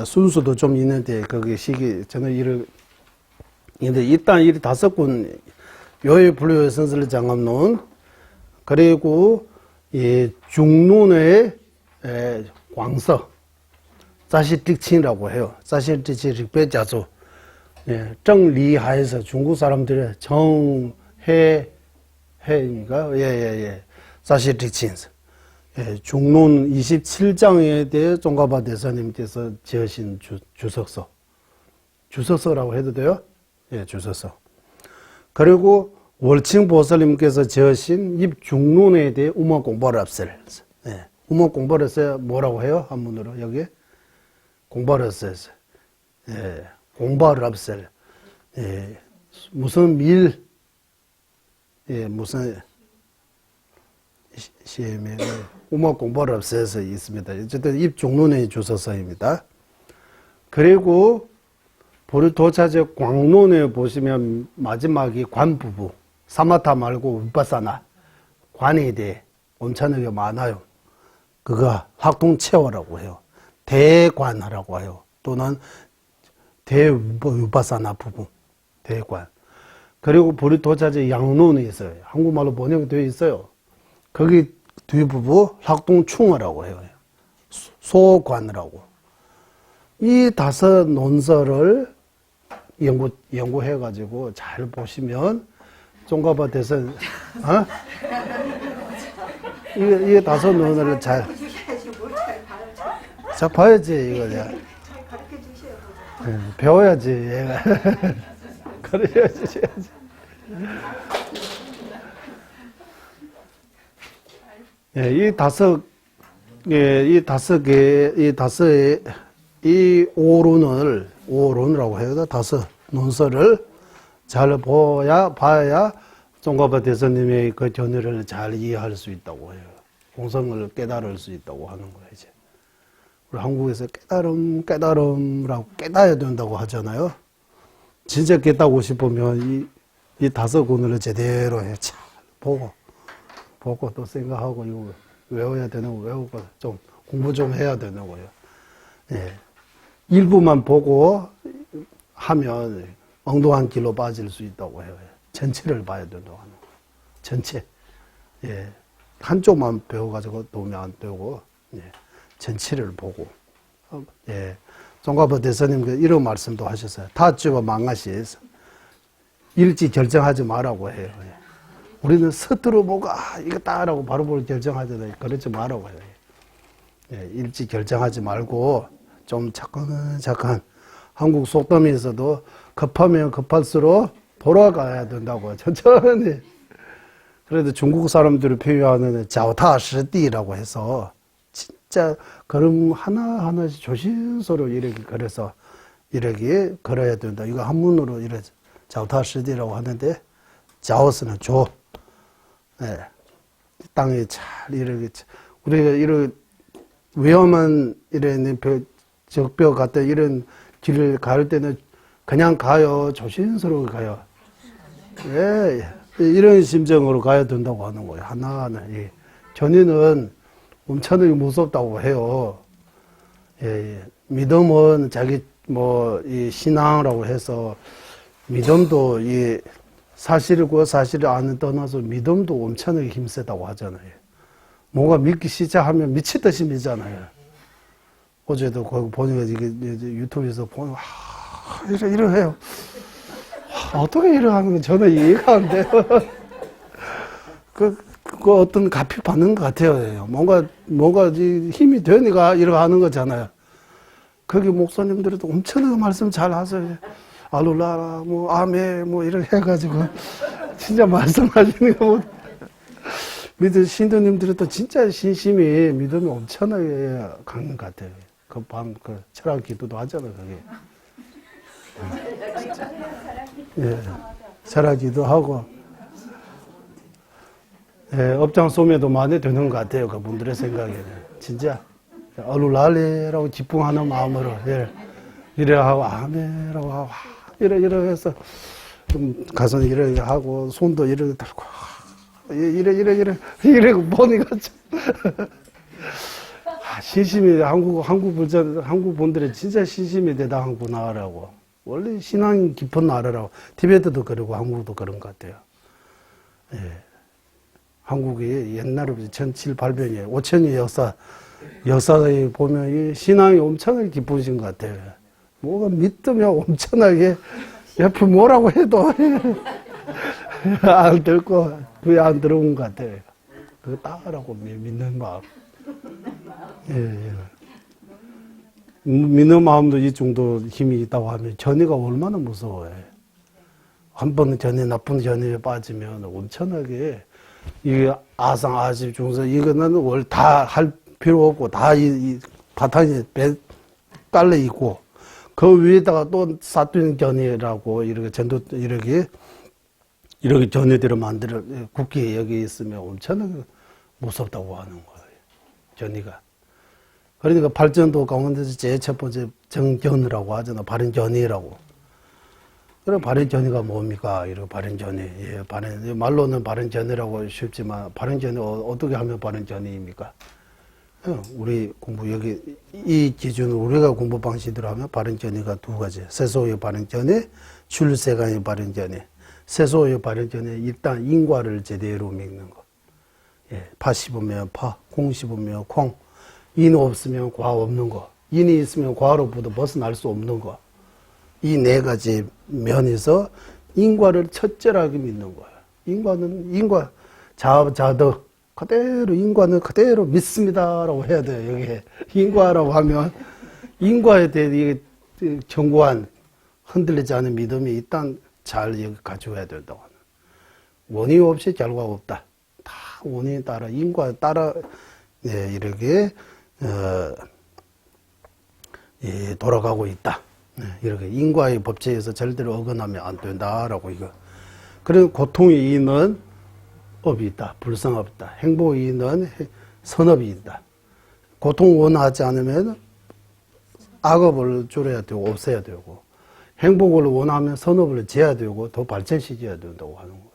순서도 좀 있는데 거기 시기 저는 이를 근데 일단 이 5군 요의 불요의 선설 장암론 그리고 이 중론의 광서 자시득칭이라고 해요. 자시득칭 릭배자조 예, 정리하에서 중국 사람들의 정해인가? 예. 자시득칭 예, 중론 27장에 대해 종가바 대사님께서 지으신 주석서. 주석서라고 해도 돼요? 예, 주석서. 그리고 월칭 보살님께서 지으신 입중론에 대해 우먼 공부를 앞설. 예, 우먼 공부를 써야 뭐라고 해요? 한문으로 여기 공부를 써요. 예, 공부를 앞설. 예, 무슨 밀, 예, 무슨 시험에 우먼 공부를 앞서서 있습니다. 어쨌든 입중론의 주석서입니다. 그리고 보르토차제 광론에 보시면 마지막이 관 부부. 사마타 말고 위파사나 관에 대해 엄청나게 많아요. 그거 학통체화라고 해요. 대관하라고 해요. 또는 대위파사나 부분, 대관. 그리고 보리토차제 양론이 있어요. 한국말로 번역이 되어 있어요. 거기 뒷부분 학통충어라고 해요. 소관이라고. 이 5 논설을 연구해가지고 잘 보시면 종가바 대선, 어? 이게 5 논설을 잘 봐야지, 이거 내가. 가르쳐 주셔야 배워야지, 얘가. 가르쳐야지. 예, 이 5 오론이라고 해요. 5 논설을 잘 봐야 종가바 대선님의 그 견해를 잘 이해할 수 있다고 해요. 공성을 깨달을 수 있다고 하는 거예요, 이제. 우리 한국에서 깨달음이라고 깨달아야 된다고 하잖아요. 진짜 깨닫고 싶으면 이 5 군을 제대로 해. 잘 보고 또 생각하고 이거 외워야 되는 거 외우고 좀 공부 좀 해야 되는 거예요. 예. 일부만 보고 하면 엉뚱한 길로 빠질 수 있다고 해요. 전체를 봐야 된다고 하는 거예요. 전체. 예. 한쪽만 배워가지고 도움이 안 되고, 예. 전체를 보고. 예. 종가바 대사님 이런 말씀도 하셨어요. 다쥐고 망가시에서 일찍 결정하지 말라고 해요. 예. 우리는 서투르 보고, 이거다라고 바로 결정하잖아요. 그러지 말라고 해요. 예. 일찍 결정하지 말고, 좀 차근차근 한국 속담에서도 급하면 급할수록 돌아가야 된다고 천천히. 그래도 중국 사람들이 표현하는 자오타시디라고 해서 진짜 걸음 하나하나씩 조심스러워 이렇게 걸어서 이렇게 걸어야 된다. 이거 한문으로 이래 자오타시디라고 하는데 자오스는 조. 예. 땅에 잘 이렇게 우리가 이런 위험한 이런 적벽 같은 이런 길을 갈 때는 그냥 가요. 조심스럽게 가요. 예, 이런 심정으로 가야 된다고 하는 거예요. 하나하나. 예. 전인은 엄청나게 무섭다고 해요. 예, 예. 믿음은 자기 이 신앙이라고 해서 믿음도 이 사실이고 사실을 아는 떠나서 믿음도 엄청나게 힘세다고 하잖아요. 뭔가 믿기 시작하면 미치듯이 믿잖아요. 어제도 거기 보니까 이게 유튜브에서 보니 이래 해요. 어떻게 이래 하는 건 저는 이해가 안 돼요. 그 어떤 값이 받는 것 같아요. 뭔가 힘이 되니까 이렇게 하는 거잖아요. 거기 목사님들도 엄청나게 말씀 잘 하세요. 알룰라, 아멘, 이렇게 해가지고, 진짜 말씀하시는 거, 믿을 신도님들도 진짜 신심이 믿음이 엄청나게 강한 것 같아요. 철학 기도도 하잖아요, 그게. 예, 철학 기도 하고, 예, 업장 소매도 많이 되는 것 같아요, 그분들의 생각에는. 진짜. 알룰랄레라고 집중하는 마음으로, 예, 이래 하고, 아멘이라고 하고, 이래 해서, 좀 가서 이래 하고, 손도 이래 들고, 이래 보니까 참. 신심이, 한국 분들이 진짜 신심이 대단하구나라고. 원래 신앙이 깊은 나라라고. 티베트도 그러고, 한국도 그런 것 같아요. 예. 한국이 옛날에 1700년에 5000년 역사에 보면 이 신앙이 엄청나게 깊으신 것 같아요. 뭐가 믿으면 엄청나게 옆에 뭐라고 해도 안 들고 그게 안 들어온 것 같아요. 그거 따라고 믿는 마음. 예. 믿는 마음도 이 정도 힘이 있다고 하면 전이가 얼마나 무서워요. 한 번 전이 나쁜 전이에 빠지면 엄청나게 이게 아상, 아집, 중서 이거는 원래 다 할 필요 없고 다 이 바탕이 깔려 있고 그 위에다가 또 사투리 전이라고 이렇게 이렇게 전이들을 만들어 국기에 여기 있으면 엄청나게 무섭다고 하는 거예요. 전이가. 그러니까 발전도 가운데서 제일 첫 번째 정전이라고 하잖아. 발현전이라고. 그럼 발현전이가 뭡니까? 이렇게 발현전이. 예, 말로는 발현전이라고 쉽지만, 발현전이 어떻게 하면 발현전이입니까? 우리 여기, 이 기준으로 우리가 공부 방식대로 하면 발현전이가 두 가지. 세소의 발현전이, 출세간의 발현전이. 세소의 발현전이 일단 인과를 제대로 믿는 거. 예, 파 씹으면 파, 콩 씹으면 콩. 인 없으면 과 없는 거. 인이 있으면 과로부터 벗어날 수 없는 거. 이 네 가지 면에서 인과를 첫째라고 믿는 거예요. 인과, 자덕, 그대로, 인과는 그대로 믿습니다라고 해야 돼요, 여기에. 인과라고 하면, 인과에 대해 견고한, 흔들리지 않은 믿음이 일단 잘 여기 가져야 된다고 하는. 원인 없이 결과가 없다. 다 원인에 따라, 인과에 따라, 네, 이렇게, 돌아가고 있다. 이렇게 인과의 법칙에서 절대로 어긋나면 안 된다라고 이거. 그리고 고통의 이인은 업이 있다. 불성업이 있다. 행복의 이인은 선업이 있다. 고통을 원하지 않으면 악업을 줄여야 되고 없애야 되고 행복을 원하면 선업을 재야 되고 더 발전시켜야 된다고 하는 거예요.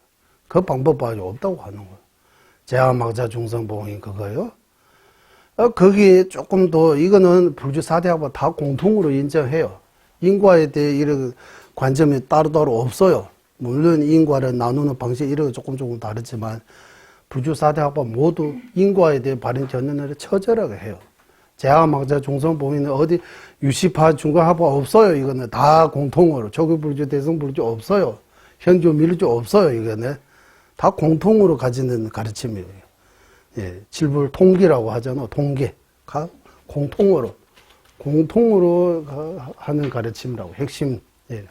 그 방법밖에 없다고 하는 거예요. 제아막자 중성봉인 그거요. 거기에 조금 더 이거는 불교 4대학과 다 공통으로 인정해요. 인과에 대해 이런 관점이 따로따로 없어요. 물론 인과를 나누는 방식이 이렇게 조금 다르지만 불교 4대학과 모두 인과에 대해 발현 전연을 처절하게 해요. 제아막자 중성봉인은 어디 유시파 중과합파 없어요. 이거는 다 공통으로 조교불교 대승불교 없어요. 현교 밀교 없어요. 이거는 다 공통으로 가지는 가르침이에요. 예, 칠불 통기라고 하잖아. 통계. 공통으로 하는 가르침이라고, 핵심. 예.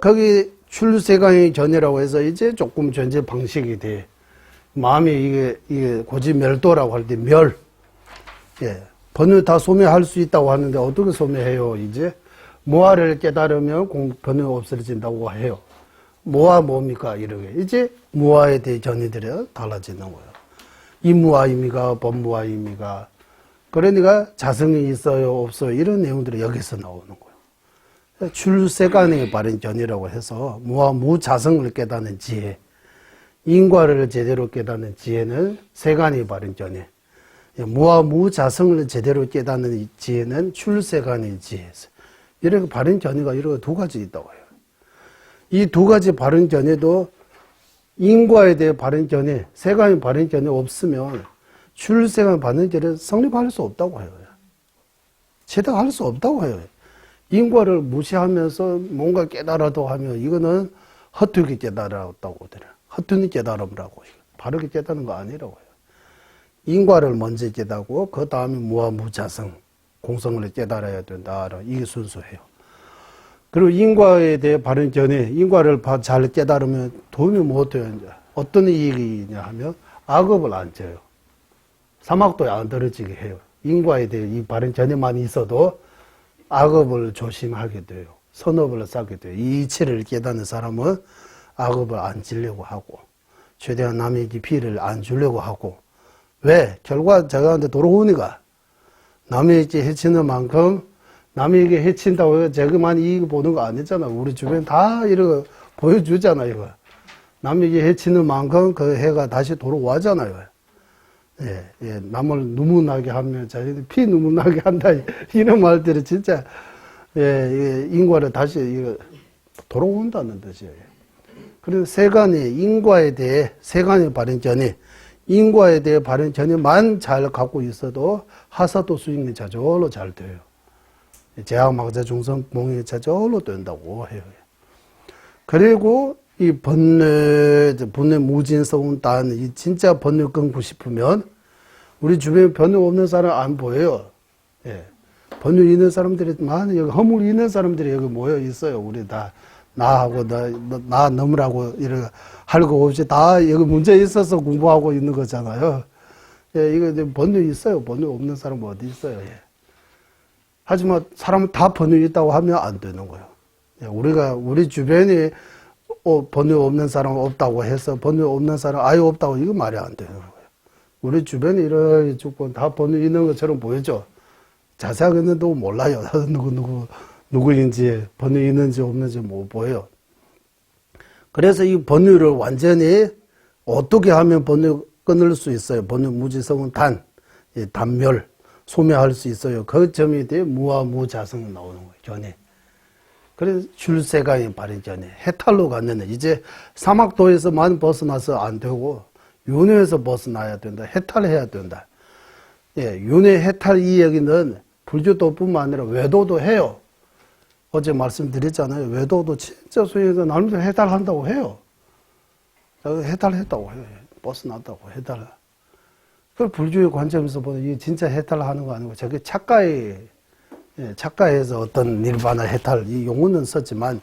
거기 출세강의 전이라고 해서 이제 조금 전제 방식이 돼. 마음이 이게 고지멸도라고 할 때 멸. 예. 번뇌 다 소멸할 수 있다고 하는데 어떻게 소멸해요, 이제? 무아를 깨달으면 번뇌 없어진다고 해요. 무아 뭡니까? 이렇게. 이제 무아에 대해 전이들이 달라지는 거예요. 이무아입니까? 법무아입니까? 그러니까 자성이 있어요, 없어요? 이런 내용들이 여기서 나오는 거예요. 출세간의 바른 전이라고 해서 무와 무자성을 깨닫는 지혜, 인과를 제대로 깨닫는 지혜는 세간의 바른 전이, 무와 무자성을 제대로 깨닫는 지혜는 출세간의 지혜. 이렇게 바른 전이가 이렇게 두 가지 있다고 해요. 이 두 가지 바른 전에도 인과에 대해 바른 전이, 세간의 바른 전이 없으면 출세간 바른 전이 성립할 수 없다고 해요. 제대할 수 없다고 해요. 인과를 무시하면서 뭔가 깨달아도 하면 이거는 허투기 깨달았다고 그래요. 허투니 깨달음이라고. 바르게 깨닫는 거 아니라고 해요. 인과를 먼저 깨닫고 그 다음에 무와 무자성, 공성을 깨달아야 된다. 이게 순서예요. 그리고 인과에 대해 바른 전에 인과를 잘 깨달으면 도움이 못 돼요. 어떤 이익이냐 하면 악업을 안 져요. 사막도에 안 떨어지게 해요. 인과에 대해 이 바른 전에만 있어도 악업을 조심하게 돼요. 선업을 쌓게 돼요. 이 이치를 깨닫는 사람은 악업을 안 지려고 하고 최대한 남에게 피해를 안 주려고 하고 왜? 결과 저한테 돌아오니까 남에게 해치는 만큼 남에게 해친다고 해서 제가만 이익 보는 거 아니잖아. 우리 주변 다 이렇게 보여주잖아요. 남에게 해치는 만큼 그 해가 다시 돌아오잖아요. 예, 예, 남을 눈물 나게 하면 자기들 피 눈물 나게 한다. 이런 말들이 진짜, 예, 예, 인과를 다시 돌아온다는 뜻이에요. 그래서 세간이 인과에 대해, 세간의 바른 전이, 인과에 대해 바른 전이만 잘 갖고 있어도 하사도 수익이 저절로 잘 돼요. 제약막자 중성 봉이 저절로 된다고 해요. 그리고 이 번뇌 무진성운 단, 이 진짜 번뇌 끊고 싶으면 우리 주변에 번뇌 없는 사람 안 보여요. 예. 번뇌 있는 사람들이 많이 여기 허물 있는 사람들이 여기 모여 있어요. 우리 다 나하고 나 넘으라고 이렇게 할 거 없이 다 여기 문제 있어서 공부하고 있는 거잖아요. 예, 이거 번뇌 있어요. 번뇌 없는 사람 어디 있어요. 예. 하지만 사람은 다 번뇌 있다고 하면 안 되는 거예요. 예, 우리 주변에 번뇌 없는 사람 없다고 해서 번뇌 없는 사람 아예 없다고 이거 말이 안 되는 거예요. 우리 주변에 이렇게 죽고 다 번뇌 있는 것처럼 보이죠. 자세하게는 또 몰라요. 누구인지 번뇌 있는지 없는지 못 보여요. 그래서 이 번뇌를 완전히 어떻게 하면 번뇌 끊을 수 있어요. 번뇌 무지성은 단멸 소멸할 수 있어요. 그 점에 대해 무와 무자성이 나오는 거예요. 견해. 그래서 출세간이 바른 전에 해탈로 갔는데 이제 사막도에서만 벗어나서 안 되고 윤회에서 벗어나야 된다. 해탈해야 된다. 예, 윤회 해탈 이 얘기는 불교도뿐만 아니라 외도도 해요. 어제 말씀드렸잖아요. 외도도 진짜 수행해서 나름대로 해탈한다고 해요. 해탈했다고 해요. 벗어났다고 해탈. 그 불교의 관점에서 보면 이게 진짜 해탈하는 거 아니고 저게 착가해서 어떤 닐바나 해탈 이 용어는 썼지만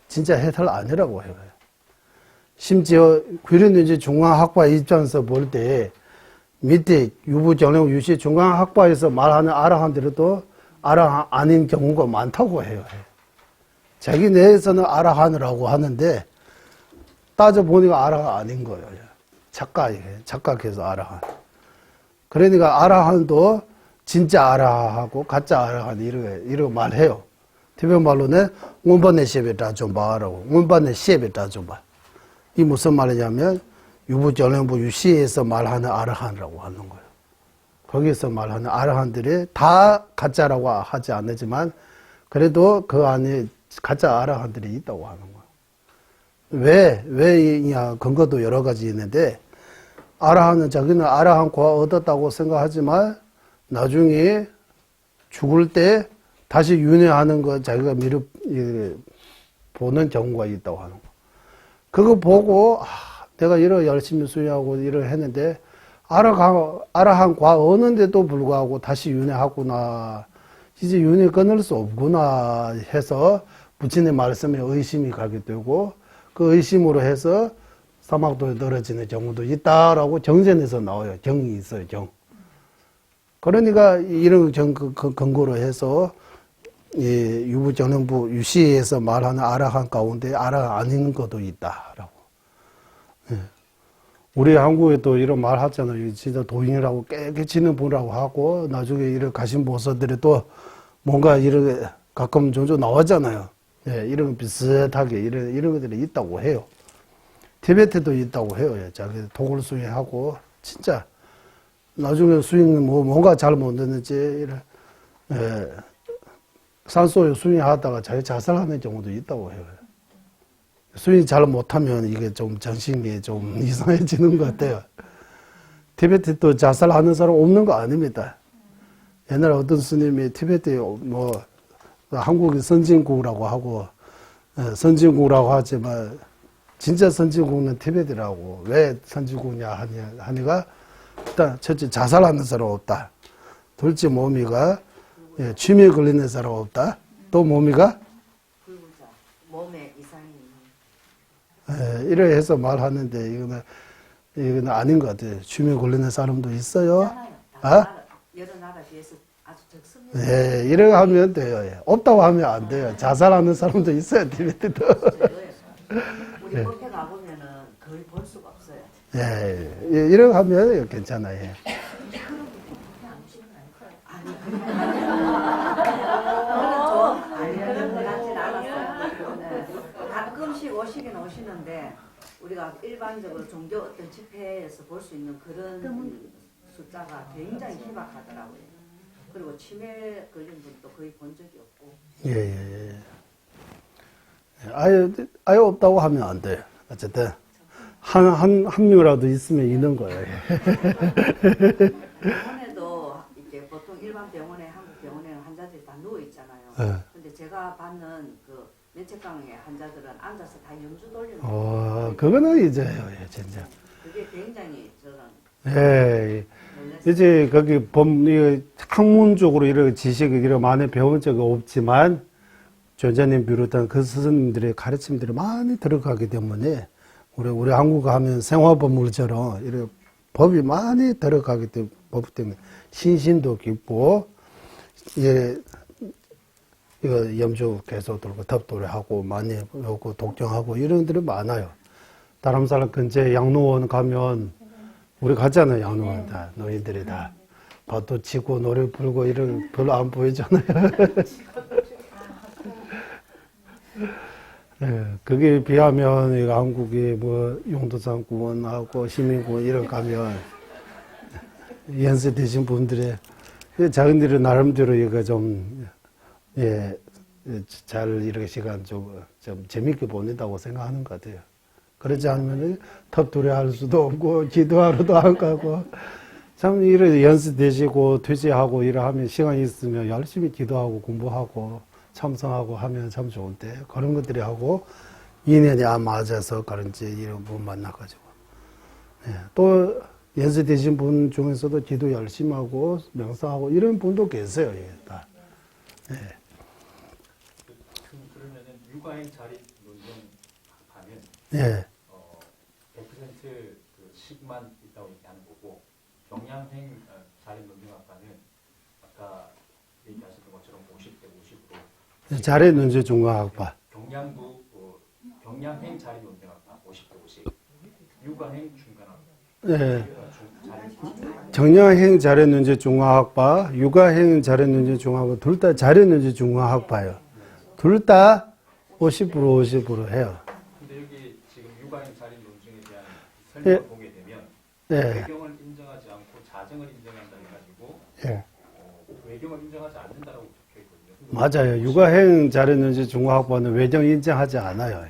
진짜 해탈 아니라고 해요. 심지어 귀륜유지 중앙학파 입장에서 볼 때 밑에 유부정령 유시 중앙학파에서 말하는 아라한들도 아라한 아닌 경우가 많다고 해요. 자기 내에서는 아라한이라고 하는데 따져보니까 아라한 아닌 거예요. 착각해서 아라한. 그러니까 아라한도 진짜 아라하고 가짜 아라한 이렇게 말해요. 티베트 말로는 원반의 시에다 좀 봐라고. 원반의 시에다 좀 봐. 이 무슨 말이냐면 유부전령부 유시에서 말하는 아라한이라고 하는 거예요. 거기서 말하는 아라한들이 다 가짜라고 하지 않지만 그래도 그 안에 가짜 아라한들이 있다고 하는 거예요. 왜냐 근거도 여러 가지 있는데 아라한은 자기는 아라한 과 얻었다고 생각하지만 나중에 죽을 때 다시 윤회하는 거 자기가 보는 경우가 있다고 하는 거. 그거 보고 내가 이렇게 열심히 수행하고 이렇게 했는데 아라한 과 얻는데도 불구하고 다시 윤회하구나. 이제 윤회 끊을 수 없구나 해서 부처님의 말씀에 의심이 가게 되고 그 의심으로 해서 사막도에 떨어지는 경우도 있다라고 정전에서 나와요. 정이 있어요. 정. 그러니까 이런 근거로 해서 유부정령부 유시에서 말하는 아라한 가운데 아라한 아닌 것도 있다라고. 예. 우리 한국에도 이런 말 하잖아요. 진짜 도인이라고 깨끗이는 분이라고 하고 나중에 이런 가신 보살들이 또 뭔가 이렇게 가끔 종종 나오잖아요. 예, 이런 거 비슷하게 이런 것들이 있다고 해요. 티베트도 있다고 해요. 예, 자기 독을 수행하고 진짜 나중에 수행 뭔가 잘못 됐는지 이런 산소에 수행하다가 자기 자살하는 경우도 있다고 해요. 수행 잘 못하면 이게 좀 정신이 좀 이상해지는 것 같아요. 티베트도 자살하는 사람 없는 거 아닙니다. 옛날에 어떤 스님이 티베트에 한국이 선진국이라고 하고 선진국이라고 하지만 진짜 선진국은 티베트라고. 왜 선진국이냐 하니까 일단 첫째 자살하는 사람 없다. 둘째 몸이가 취미에 걸리는 사람 없다. 또 몸이가 불구자 몸에 이상이 이래 해서 말하는데 이거는 아닌 것 같아요. 취미에 걸리는 사람도 있어요. 있잖아요. 아? 여러 나라 비해서 아주 적습니다. 예, 이래 하면 돼요. 예. 없다고 하면 안 돼요. 자살하는 사람도 있어요. 티베트도. 우리 법회 가보면은 거의 볼 수가 없어요. 예, 이래 하면 괜찮아요. 예. 알려진 않았어요. 네. 가끔씩 오시긴 오시는데 우리가 일반적으로 종교 어떤 집회에서 볼 수 있는 그런 숫자가 굉장히 희박하더라고요. 그리고 치매 걸린 분도 거의 본 적이 없고. 예. 아예 없다고 하면 안 돼요. 어쨌든, 한 명이라도 있으면 있는 거예요. 병원에도 이제 보통 일반 병원에, 한국 병원에는 환자들이 다 누워 있잖아요. 네. 근데 제가 받는 그 면책강의 환자들은 앉아서 다 연주 돌리는 거예요. 그거는 이제, 예, 진짜. 그게 굉장히 저는 예. 놀랐어요. 이제 거기 학문적으로 이런 지식을 이렇게 많이 배운 적은 없지만, 조자님 비롯한 그 스승님들의 가르침들이 많이 들어가기 때문에, 우리 한국 하면 생활법물처럼 이런 법이 많이 들어가기 때문에, 법 때문에 신신도 깊고, 예, 이거 염주 계속 들고 덮도리하고 많이 배우고 독경하고 이런 것들이 많아요. 다른 사람 근처에 양로원 가면 우리 갔잖아요. 양로원 다 노인들이 다 밭도 치고 노래 부르고 이런 거 별로 안 보이잖아요. 예, 그게 비하면 이거 한국이 용도산 구원하고 시민구원 이런 가면 연세되신 분들의 자기들이 나름대로 이거 좀 잘 이렇게 시간 좀 재밌게 보낸다고 생각하는 것 같아요. 그렇지 않으면 탑돌이 할 수도 없고 기도하러도 안 가고 참 이렇게 연습되시고 퇴직하고 이러하면 시간이 있으면 열심히 기도하고 공부하고 참선하고 하면 참 좋은데 그런 것들이 하고 인연이 안 맞아서 그런지 이런 분 만나가지고 또 연세되신 분 중에서도 기도 열심히 하고 명상하고 이런 분도 계세요. 다. 그러면은 육아행 자립 논쟁 하면 예. 100% 그 식만 있다고 얘기하는 거고 경량행 자립 논쟁학과는 아까 얘기하셨던 것처럼 50대 50으로 자립논쟁 중앙학과. 경량행 자립 논쟁학과 50대 50 육아행 중간학과 예. 정량행 자립논쟁 중앙학과, 육아행 자립논쟁 중앙학과 둘 다 자립논쟁 중앙학과예요. 둘 다 50% 해요. 근데 여기 지금 육아행 자립 논쟁에 대한 설명을 보게 되면 외경을 인정하지 않고 자정을 인정한다 해가지고 외경을 인정하지 않는다라고 적혀 있거든요. 맞아요. 육아행 자립논쟁 중앙학과는 외경 인정하지 않아요.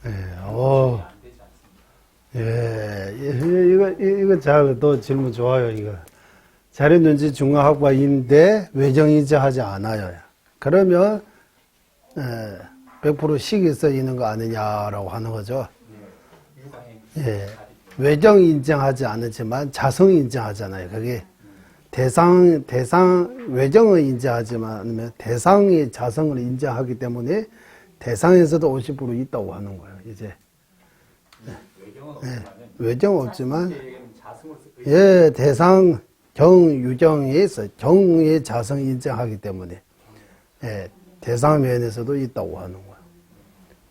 안 되지 않습니다. 이거 잘, 또 질문 좋아요, 이거. 자립논쟁 중앙학과인데 외경 인정하지 않아요. 그러면, 100% 식이 써 있는 거 아니냐라고 하는 거죠. 육아행 외경 인정하지 않지만 자성 인정하잖아요. 그게 외경을 인정하지만 않으면 대상의 자성을 인정하기 때문에 대상에서도 50% 있다고 하는 거예요, 이제. 외경은 없지만은 외경 없지만, 자성을 쓰 대상, 유경에서 경의 자성 인정하기 때문에, 대상 면에서도 있다고 하는 거예요.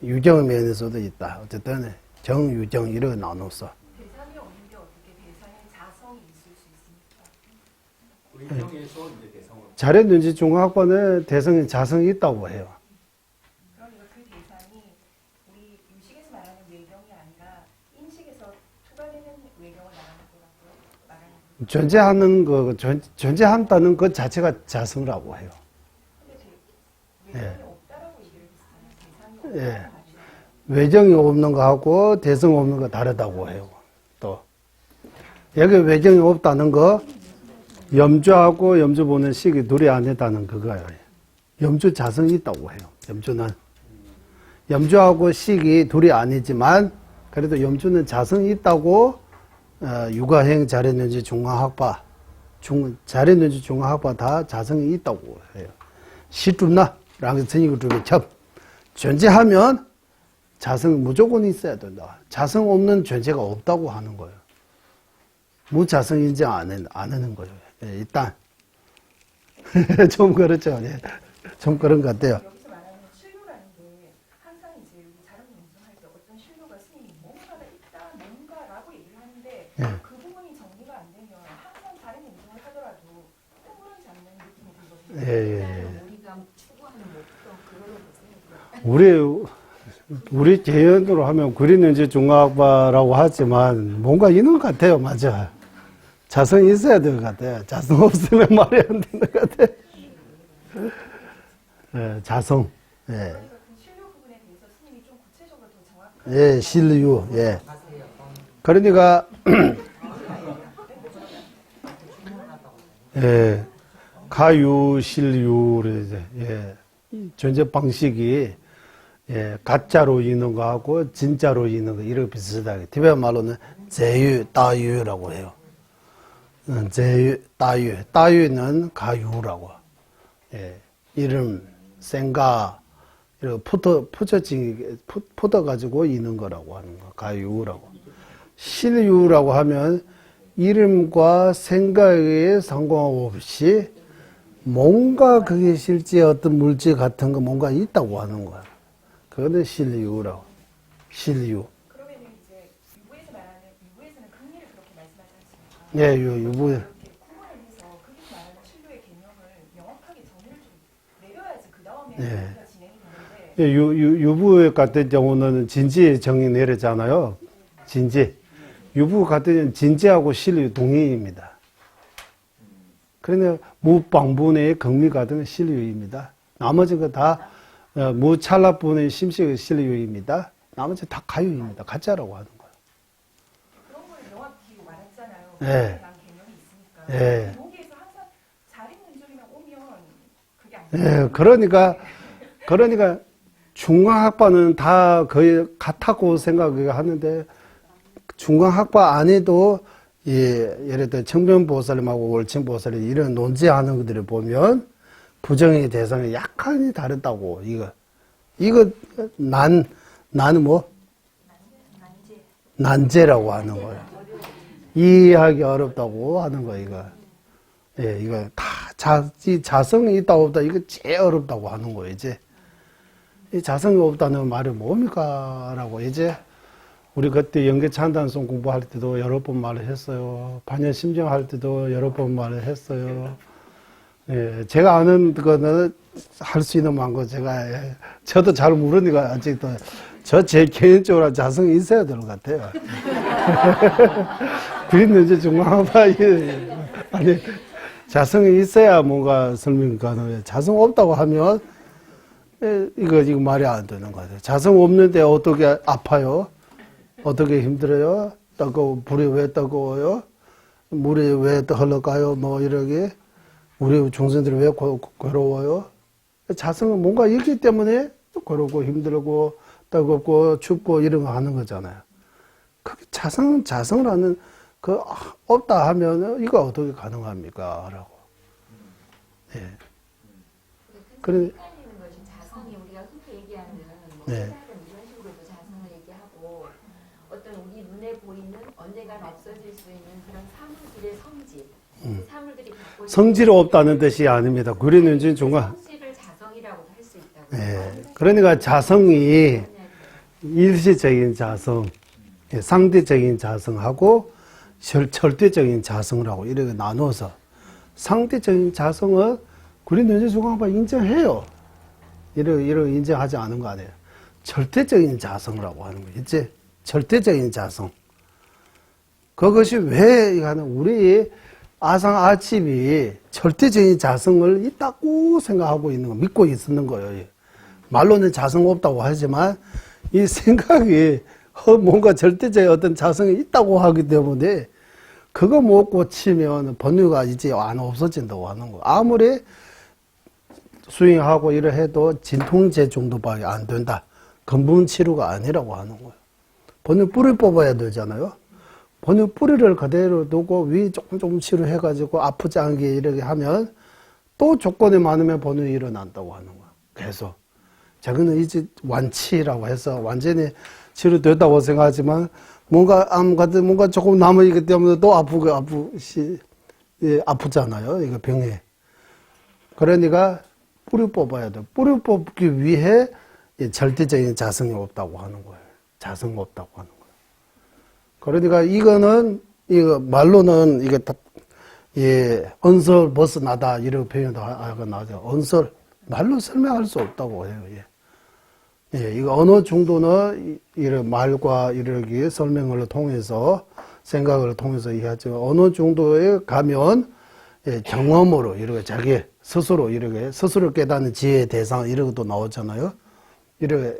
유경 면에서도 있다. 어쨌든, 유경 이렇게 나눠서. 대상이 없는데 어떻게 대상에 자성이 있을 수 있습니까? 의경에서 이제 대상으로 자립논쟁 중앙학과는 대상에 자성이 있다고 해요. 존재하는 거, 존재한다는 것 자체가 자성이라고 해요. 근데 예. 외경이 없다라고 얘기를 했잖아요. 대상이 예. 없다고 하시죠. 외경이 없는 거하고 대성 없는 거 다르다고 해요. 또 여기 외경이 없다는 거 염주하고 염주 보는 식이 둘이 아니다는 그거예요. 염주 자성이 있다고 해요. 염주는 염주하고 식이 둘이 아니지만 그래도 염주는 자성이 있다고 육아행 자연연지 중앙학파 자연연지 중앙학파 다 자성이 있다고 해요. 시주나 랑 전이고 중에 첩 존재하면 자성 무조건 있어야 된다. 자성 없는 존재가 없다고 하는 거예요. 무자성 인정 안 하는 거예요. 예, 일단 좀 그렇죠. 예. 좀 그런 것 같아요. 여기서 말하는 신료라는 게 항상 이제 우리 자료 연습할 때 어떤 신료가 스님이 뭔가가 있다, 뭔가라고 얘기를 하는데 예. 그 부분이 정리가 안 되면 항상 다른 운동을 하더라도 흐물을 잡는 느낌이 들거든요. 예. 우리가 추구하는 목표 그거로 보세요. 우리 개연으로 하면 구리는지 중학과라고 하지만 뭔가 있는 것 같아요. 맞아. 자성이 있어야 될 것 같아요. 자성 없으면 말이 안 되는 것 같아요. 예, 자성. 예. 그러니까 그 신료 부분에 대해서 스님이 좀 구체적으로 더 정확하게 예, 신류. 예. 그러니까 예. 가유, 실유, 이제, 예. 존재 방식이, 예, 가짜로 있는 거하고 진짜로 있는 거, 이렇게 비슷하게. 티베트 말로는 제유, 따유라고 해요. 제유, 따유. 따유는 가유라고. 예. 이름, 생가, 이렇게 붙어가지고 있는 거라고 하는 거. 가유라고. 실유라고 하면 이름과 생각에 상관없이 뭔가 그게 실제 어떤 물질 같은 거 뭔가 있다고 하는 거야. 그거는 실유라고. 실유. 그러면 이제 유부에서 말하는 유부에서는 긍리를 그렇게 말씀하지 않습니까? 예, 유부. 이렇게 구분을 해서 거기서 말하는 신료의 개념을 명확하게 정의를 좀 내려야지 그 다음에 네. 우리가 진행이 되는데 예, 유부 같은 경우는 진지 정의 내렸잖아요. 진지. 유부 같은 경우는 진지하고 실유 동의입니다. 그러니까 무방분의 긍리 같은 건 실유입니다. 나머지 거 다 무찰나분의 심식의 실유입니다. 나머지 다 가유입니다. 가짜라고 하는 거예요. 그런 걸 명확히 말했잖아요. 네. 대한 개념이 있으니까. 네. 여기에서 항상 자립문절이만 오면 그게 안 예, 그러니까 중앙학과는 다 거의 같다고 생각하는데 중앙학과 안에도 예를 들어 청변보살님하고 월층보살님 이런 논지하는 것들을 보면 부정의 대상이 약간이 다르다고 이거 나는 뭐 난제라고 하는 거예요. 이해하기 어렵다고 하는 거 이거. 예, 이거 다 자성이 있다 없다 이거 제일 어렵다고 하는 거예요. 이제 이 자성이 없다는 말이 뭡니까라고 이제 우리 그때 연계찬단송 공부할 때도 여러 번 말을 했어요. 반야심정 할 때도 여러 번 말을 했어요. 예, 제가 아는 거는 할 수 있는 만큼 제가 저도 잘 모르니까 아직도 제 개인적으로 자성이 있어야 될 것 같아요. 그랬는지 중앙파 아니 자성이 있어야 뭔가 설명 가능해요. 자성 없다고 하면 이거 말이 안 되는 것 같아요. 자성 없는데 어떻게 아파요? 어떻게 힘들어요? 불이 왜 뜨거워요? 물이 왜 흘러가요? 뭐 이러게 우리 종선들이 왜 괴로워요? 자성은 뭔가 있기 때문에 괴롭고 힘들고 뜨겁고 춥고 이런 거 하는 거잖아요. 그 자성이라는 그 없다 하면 이거 어떻게 가능합니까? 라고. 예. 그래. 헷갈리는 것이 자성이 우리가 흔히 얘기하는 네. 이런 식으로도 자성을 얘기하고 어떤 우리 눈에 보이는 언젠간 없어질 수 있는 그런 사물들의 성질, 그 사물들이 갖고 성질이 없다는 뜻이 아닙니다. 구리는진 중간. 성질을 자성이라고 할 수 있다고. 예. 그러니까 자성이 일시적인 자성, 상대적인 자성하고 절대적인 자성이라고 이렇게 나눠서 상대적인 자성은 구리는진 중간파 인정해요. 이런 인정하지 않은 거 아니에요. 절대적인 자성이라고 하는 거예요. 이제 절대적인 자성. 그것이 왜 하는 우리 아상 아집이 절대적인 자성을 있다고 생각하고 있는 거, 믿고 있는 거예요. 말로는 자성 없다고 하지만 이 생각이 뭔가 절대적인 어떤 자성이 있다고 하기 때문에 그거 못 고치면 번뇌가 이제 안 없어진다고 하는 거. 아무리 수행하고 이래 해도 진통제 정도밖에 안 된다. 근본 치료가 아니라고 하는 거예요. 번뇌 뿌리 뽑아야 되잖아요. 번뇌 뿌리를 그대로 두고 위 조금 치료해가지고 아프지 않게 이렇게 하면 또 조건이 많으면 번뇌 일어난다고 하는 거예요. 계속. 자기는 이제 완치라고 해서 완전히 치료됐다고 생각하지만 뭔가 뭔가 조금 남아있기 때문에 또 아프잖아요. 이거 병에. 그러니까 뿌리 뽑아야 돼. 뿌리 뽑기 위해 절대적인 자성이 없다고 하는 거예요. 자성 없다고 하는 거예요. 그러니까 이거 말로는 이게 다, 언설 벗어나다 이런 표현도 하고 나죠. 언설 말로 설명할 수 없다고 해요. 이거 어느 정도는 이런 말과 이렇게 설명을 통해서 생각을 통해서 이해하죠. 어느 정도에 가면 경험으로 이렇게 자기 스스로 이렇게 스스로 깨닫는 지혜의 대상 이런 것도 나오잖아요. 이렇게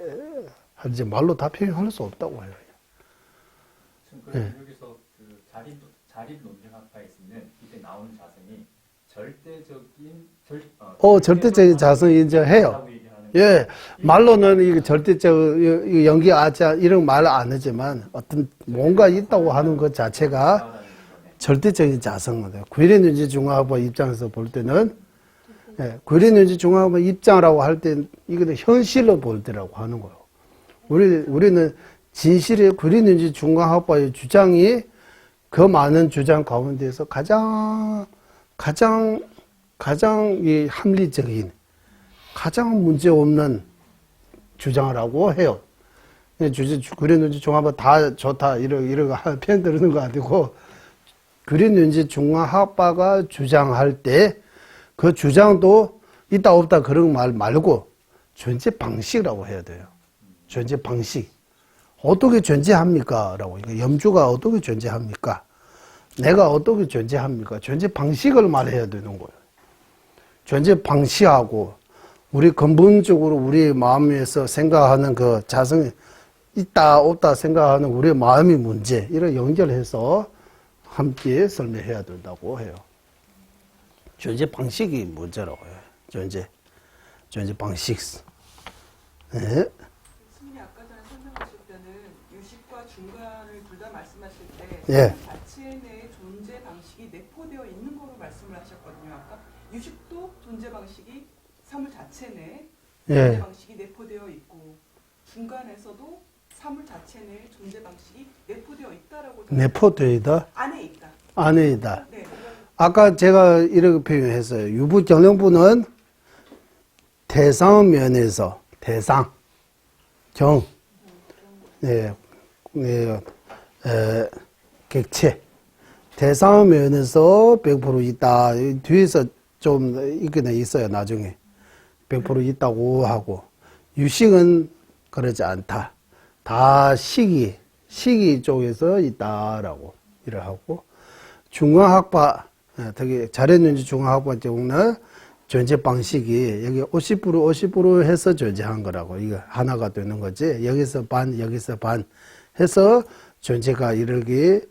하지 말로 다 표현할 수 없다고 해요. 여기서 그 자립 논쟁학파에 있는 이때 나오는 자성이 절대적인 자성 인정해요. 말로는 이게 절대적 연기 아자 이런 말 안 하지만 어떤 뭔가 있다고 하는 것 자체가 절대적인 자성이에요. 구일인윤지 중화학파 입장에서 볼 때는 구일인윤지 중화학파 입장이라고 할 때 이거는 현실로 볼 때라고 하는 거예요. 우리는 진실의 구일인윤지 중화학파의 주장이 그 많은 주장 가운데서 가장 이 합리적인 가장 문제 없는 주장이라고 해요. 구린윤지 중화학파 다 좋다 이러고 편 들는 거 아니고 구린윤지 중화학파가 주장할 때 그 주장도 있다 없다 그런 말 말고 존재 방식이라고 해야 돼요. 존재 방식. 어떻게 존재합니까? 라고. 염주가 어떻게 존재합니까? 내가 어떻게 존재합니까? 존재 방식을 말해야 되는 거예요. 존재 방식하고 우리 근본적으로 우리 마음에서 생각하는 그 자성이 있다 없다 생각하는 우리의 마음의 문제 이를 연결해서 함께 설명해야 된다고 해요. 존재 방식이 문제라고 해요. 존재 방식. 네. 스님이 아까 전에 설명하실 때는 유식과 중간을 둘 다 말씀하실 때 자체 내의 존재 방식이 내포되어 있는 거로 말씀을 하셨거든요. 아까 유식도 존재 방식이 사물 자체 내에 존재 방식이 내포되어 있고 중간에서도 사물 자체 내에 존재 방식이 내포되어 있다라고 내포되어 있다? 안에 있다. 네. 아까 제가 이렇게 표현했어요. 유부 경영부는 대상 면에서 대상 객체 대상 면에서 100% 있다. 뒤에서 좀 있기는 있어요. 나중에 100% 있다고 하고 유식은 그러지 않다. 다 시기 쪽에서 있다라고 이러하고 중화학파 특히 잘했는지 중화학파 경우는 존재 방식이 여기 50% 해서 존재한 거라고 이거 하나가 되는 거지. 여기서 반 해서 존재가 이렇게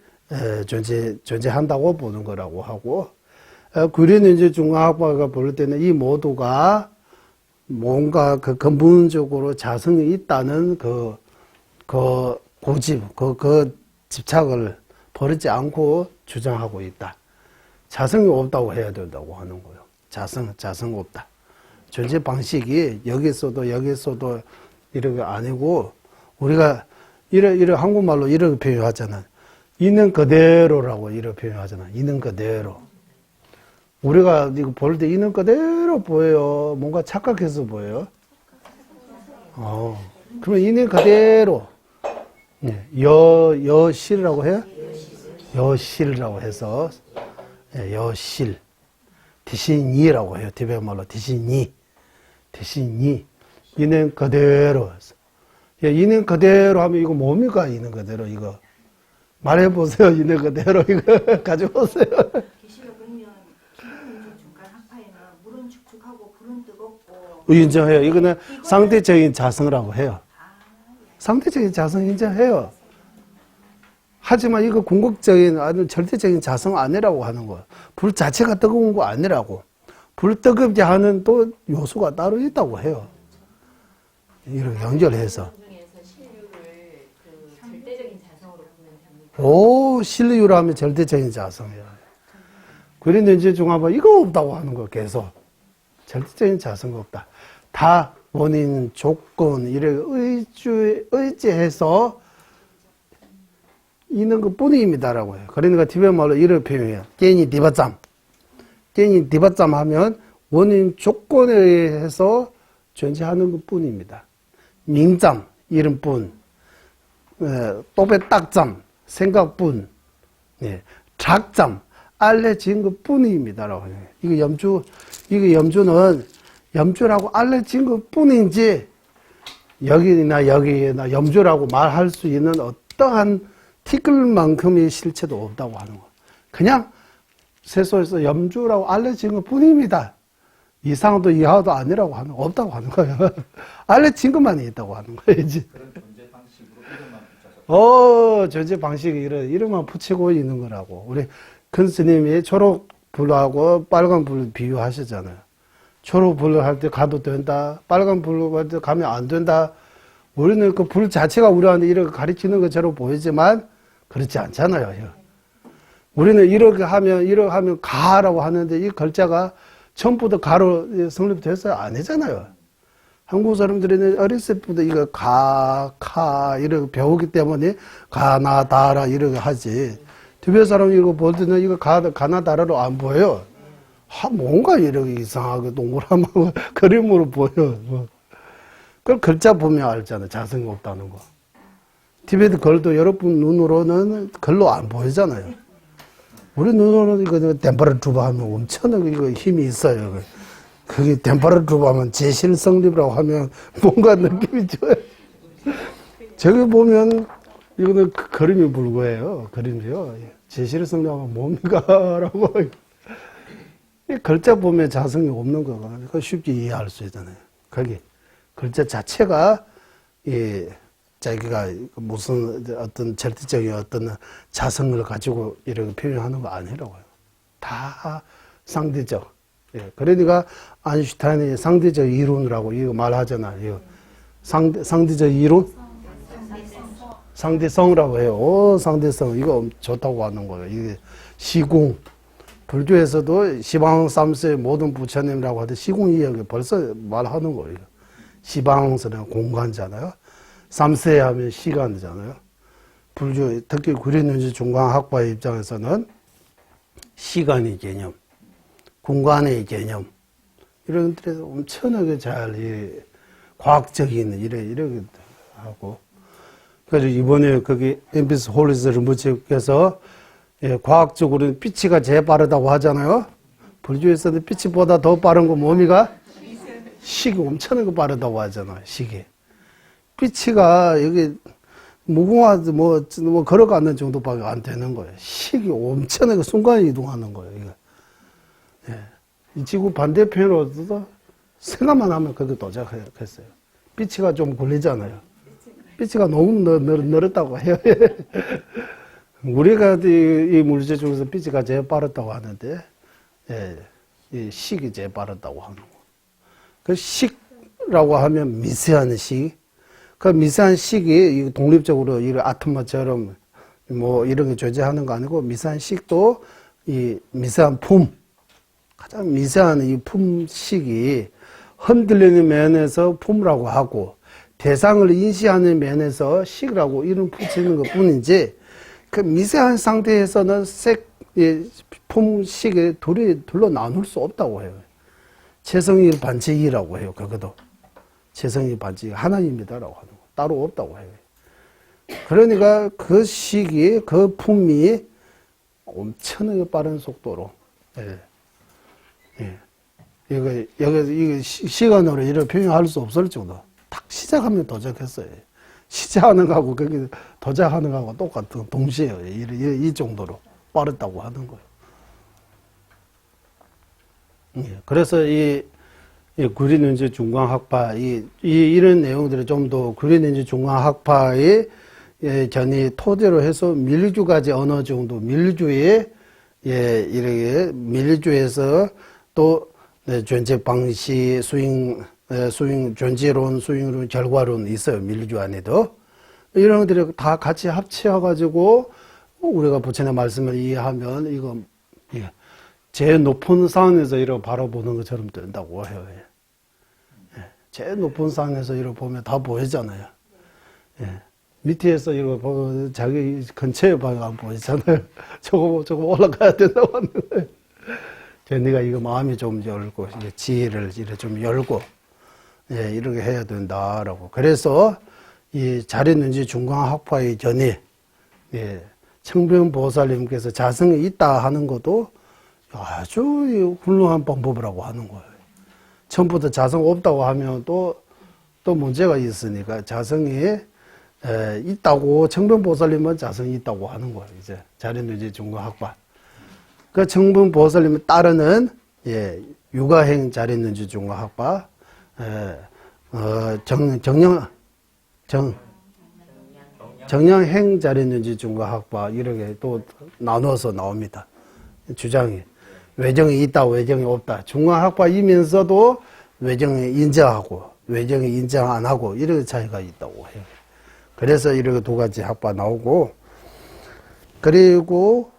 존재한다고 보는 거라고 하고 구린윤지 중화학파가 볼 때는 이 모두가 뭔가 그 근본적으로 자성이 있다는 그 고집, 그 집착을 버리지 않고 주장하고 있다. 자성이 없다고 해야 된다고 하는 거예요. 자성 없다. 존재 방식이 여기서도 이렇게 아니고 우리가 이래 한국말로 이렇게 표현하잖아. 있는 그대로라고 이렇게 표현하잖아. 있는 그대로. 우리가 이거 볼 때 있는 그대로 보여요. 뭔가 착각해서 보여요. 그러면 있는 그대로. 여실이라고 해요? 여실이라고 해서 여실. 디신이라고 해요. 티베트 말로 디신이. 있는 그대로. 있는 그대로 하면 이거 뭡니까? 있는 그대로 이거. 말해보세요. 있는 그대로 이거 가져오세요. 계시록 중간 학파에는 물은 축축하고 불은 뜨겁고 인정해요. 이거는 상대적인 자성이라고 해요. 상대적인 자성 인정해요. 하지만 이거 궁극적인 아니 절대적인 자성 아니라고 하는 거예요. 불 자체가 뜨거운 거 아니라고. 불 뜨겁게 하는 또 요소가 따로 있다고 해요. 이렇게 연결해서. 중에서 신유를 그 절대적인 자성으로 보면 됩니다. 오, 신유라면 절대적인 자성이야. 그런데 이제 중화봐 이거 없다고 하는 거 계속. 절대적인 자성 없다. 다 원인, 조건, 이래 의지해서 있는 것 뿐입니다라고 해요. 그러니까 티베트 말로 이렇게 표현해요. 깽이 디바짬. 깽이 디바짬 하면 원인 조건에 의해서 존재하는 것 뿐입니다. 밍짬, 이름뿐. 또베 딱짬, 생각뿐. 예, 작짬, 알려진 것 뿐입니다라고 해요. 이거 염주는 염주라고 알려진 것 뿐인지 여기나 염주라고 말할 수 있는 어떠한 티끌만큼의 실체도 없다고 하는 거. 그냥 세소에서 염주라고 알려진 것 뿐입니다. 이상도 이하도 아니라고 하는 거 없다고 하는 거예요. 알려진 것만 있다고 하는 거예요. 그런 존재 방식으로 이름만 붙여서 존재 방식이 이름만 붙이고 있는 거라고. 우리 큰 스님이 초록불하고 빨간불 비유하시잖아요. 초록불 할 때 가도 된다. 빨간불 할 때 가면 안 된다. 우리는 그 불 자체가 우리한테 이렇게 가르치는 것처럼 보이지만 그렇지 않잖아요. 우리는 이렇게 하면 가라고 하는데 이 글자가 처음부터 가로 성립됐어요? 아니잖아요. 한국 사람들은 어렸을 때부터 이거 카 이렇게 배우기 때문에 가나 다라 이렇게 하지. 티베트 사람 이거 볼 때는 이거 가나 다라로 안 보여요. 뭔가 이렇게 이상하게 동그라미 그림으로 보여. 그걸 글자 보면 알잖아. 자성이 없다는 거. 티베트 글도 여러분 눈으로는 글로 안 보이잖아요. 우리 눈으로는 이거 덴파르 투바 하면 엄청나게 이거 힘이 있어요. 그게 덴파르 투바 하면 제실 성립이라고 하면 뭔가 느낌이 좋아요. 저기 보면 이거는 그림이 불구해요. 그림이요. 제실 성립하면 뭡니까? 라고. 이 글자 보면 자성이 없는 거가 쉽게 이해할 수 있잖아요. 거기 글자 자체가 자기가 무슨 어떤 절대적인 어떤 자성을 가지고 이렇게 표현하는 거 아니라고요. 다 상대적. 그러니까 아인슈타인이 상대적 이론이라고 이거 말하잖아요. 상대적 이론? 상대성이라고 해요. 상대성. 이거 좋다고 하는 거예요. 이게 시공. 불교에서도 시방 3세 모든 부처님이라고 하는데 시공 이야기 벌써 말하는 거예요. 시방서는 공간이잖아요. 3세 하면 시간이잖아요. 불교, 특히 구린윤지 중광학파의 입장에서는 시간의 개념, 공간의 개념, 이런 데서 엄청나게 잘, 과학적인, 이렇게 하고. 그래서 이번에 거기 엠피스 홀리스 르무치께서 과학적으로는 빛이가 제일 빠르다고 하잖아요. 불교에서는 빛보다 더 빠른 거 뭡니까? 식이 엄청나게 빠르다고 하잖아요. 식이. 빛이가 여기 무궁화 뭐 걸어가는 정도밖에 안 되는 거예요. 식이 엄청나게 순간 이동하는 거예요. 이거. 이 지구 반대편으로도 생각만 하면 거기 도착했어요. 빛이가 좀 걸리잖아요. 빛이가 너무 늘었다고 해요. 우리가 이 물질 중에서 빛이가 제일 빠르다고 하는데, 이 식이 제일 빠르다고 하는 거. 그 식이라고 하면 미세한 식. 그 미세한 식이 독립적으로 이 아토마처럼 뭐 이런 게 존재하는 거 아니고 미세한 식도 이 미세한 품, 가장 미세한 이 품식이 흔들리는 면에서 품이라고 하고 대상을 인식하는 면에서 식이라고 이름 붙이는 것 뿐이지 그 미세한 상태에서는 품식을 둘로 나눌 수 없다고 해요. 최성일 반체이라고 해요. 그것도. 최성일 반체이 하나입니다라고 하는 거. 따로 없다고 해요. 그러니까 그 식이, 그 품이 엄청나게 빠른 속도로, 이거 시간으로 이렇게 표현할 수 없을 정도. 딱 시작하면 도착했어요. 시작하는 거하고, 거기 도착하는 거하고 똑같은 동시에요. 이 정도로 빠르다고 하는 거예요. 그래서 이 구리는지 중광학파, 이런 내용들을 좀 더 구리는지 중광학파의 전이 토대로 해서 밀주까지 어느 정도 밀주에 이렇게 밀주에서 또 존재 방식, 수행 존재론, 수행론, 결과론 있어요. 밀주 안에도. 이런 것들이 다 같이 합치어가지고 우리가 부처님 말씀을 이해하면 이거 제일 높은 상에서 이렇게 바라보는 것처럼 된다고 해요. 제일 높은 상에서 이렇게 보면 다 보이잖아요. 밑에서 이렇게 보면 자기 근처에 봐도 안 보이잖아요. 조금 올라가야 된다고 하는데. 네가 이거 마음이 좀 열고, 지혜를 이렇게 좀 열고, 이렇게 해야 된다라고. 그래서 이 자리는지 중광학파의 전이, 청변보살님께서 자성이 있다 하는 것도 아주 훌륭한 방법이라고 하는 거예요. 처음부터 자성 없다고 하면 또 문제가 있으니까 자성이 있다고, 청변보살님은 자성이 있다고 하는 거예요. 이제 자리는지 중광학파. 그 청변보살님을 따르는 육아행 자리는지 중광학파, 정량행 자리는지 중광학파 이렇게 또 나눠서 나옵니다. 주장이 외정이 있다, 외정이 없다. 중광학파이면서도 외정이 인정하고 외정이 인정 안 하고 이런 차이가 있다고 해요. 그래서 이렇게 두 가지 학파 나오고, 그리고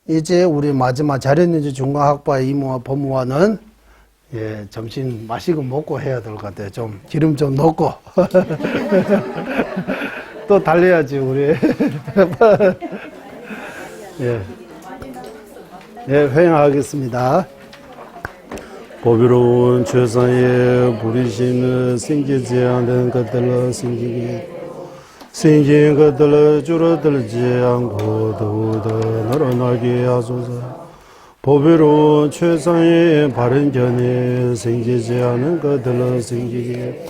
이제 우리 마지막 자리는지 중광학파의 이무와 법무와는 점심 마시고 먹고 해야 될 것 같아요. 좀 기름 좀 넣고 또 달려야지 우리. 회행하겠습니다. 보비로운 최선의 부리심은 생기지 않는 것들로 생긴 것들을 줄어들지 않고 더욱더 늘어나게 하소서. 보배로운 최상의 바른 견이 생기지 않은 것들로 생기게,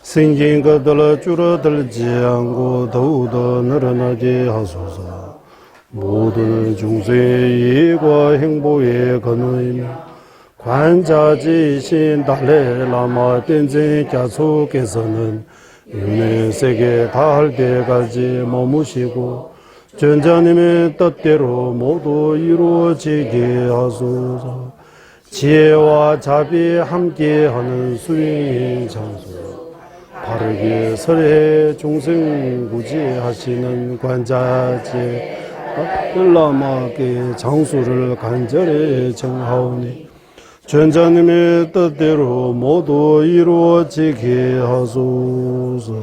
생긴 것들로 줄어들지 않고 더욱더 늘어나게 하소서. 모든 중생의 이익과 행복의 근원이며 관자지신 달래라마 땐쟁 갸속께서는 윤회 세계 다할 때까지 머무시고 전자님의 뜻대로 모두 이루어지게 하소서. 지혜와 자비 함께하는 수행의 장소, 바르게 설해 중생 구제하시는 관자재 일라마께 장수를 간절히 정하오니 전자님의 뜻대로 모두 이루어지게 하소서.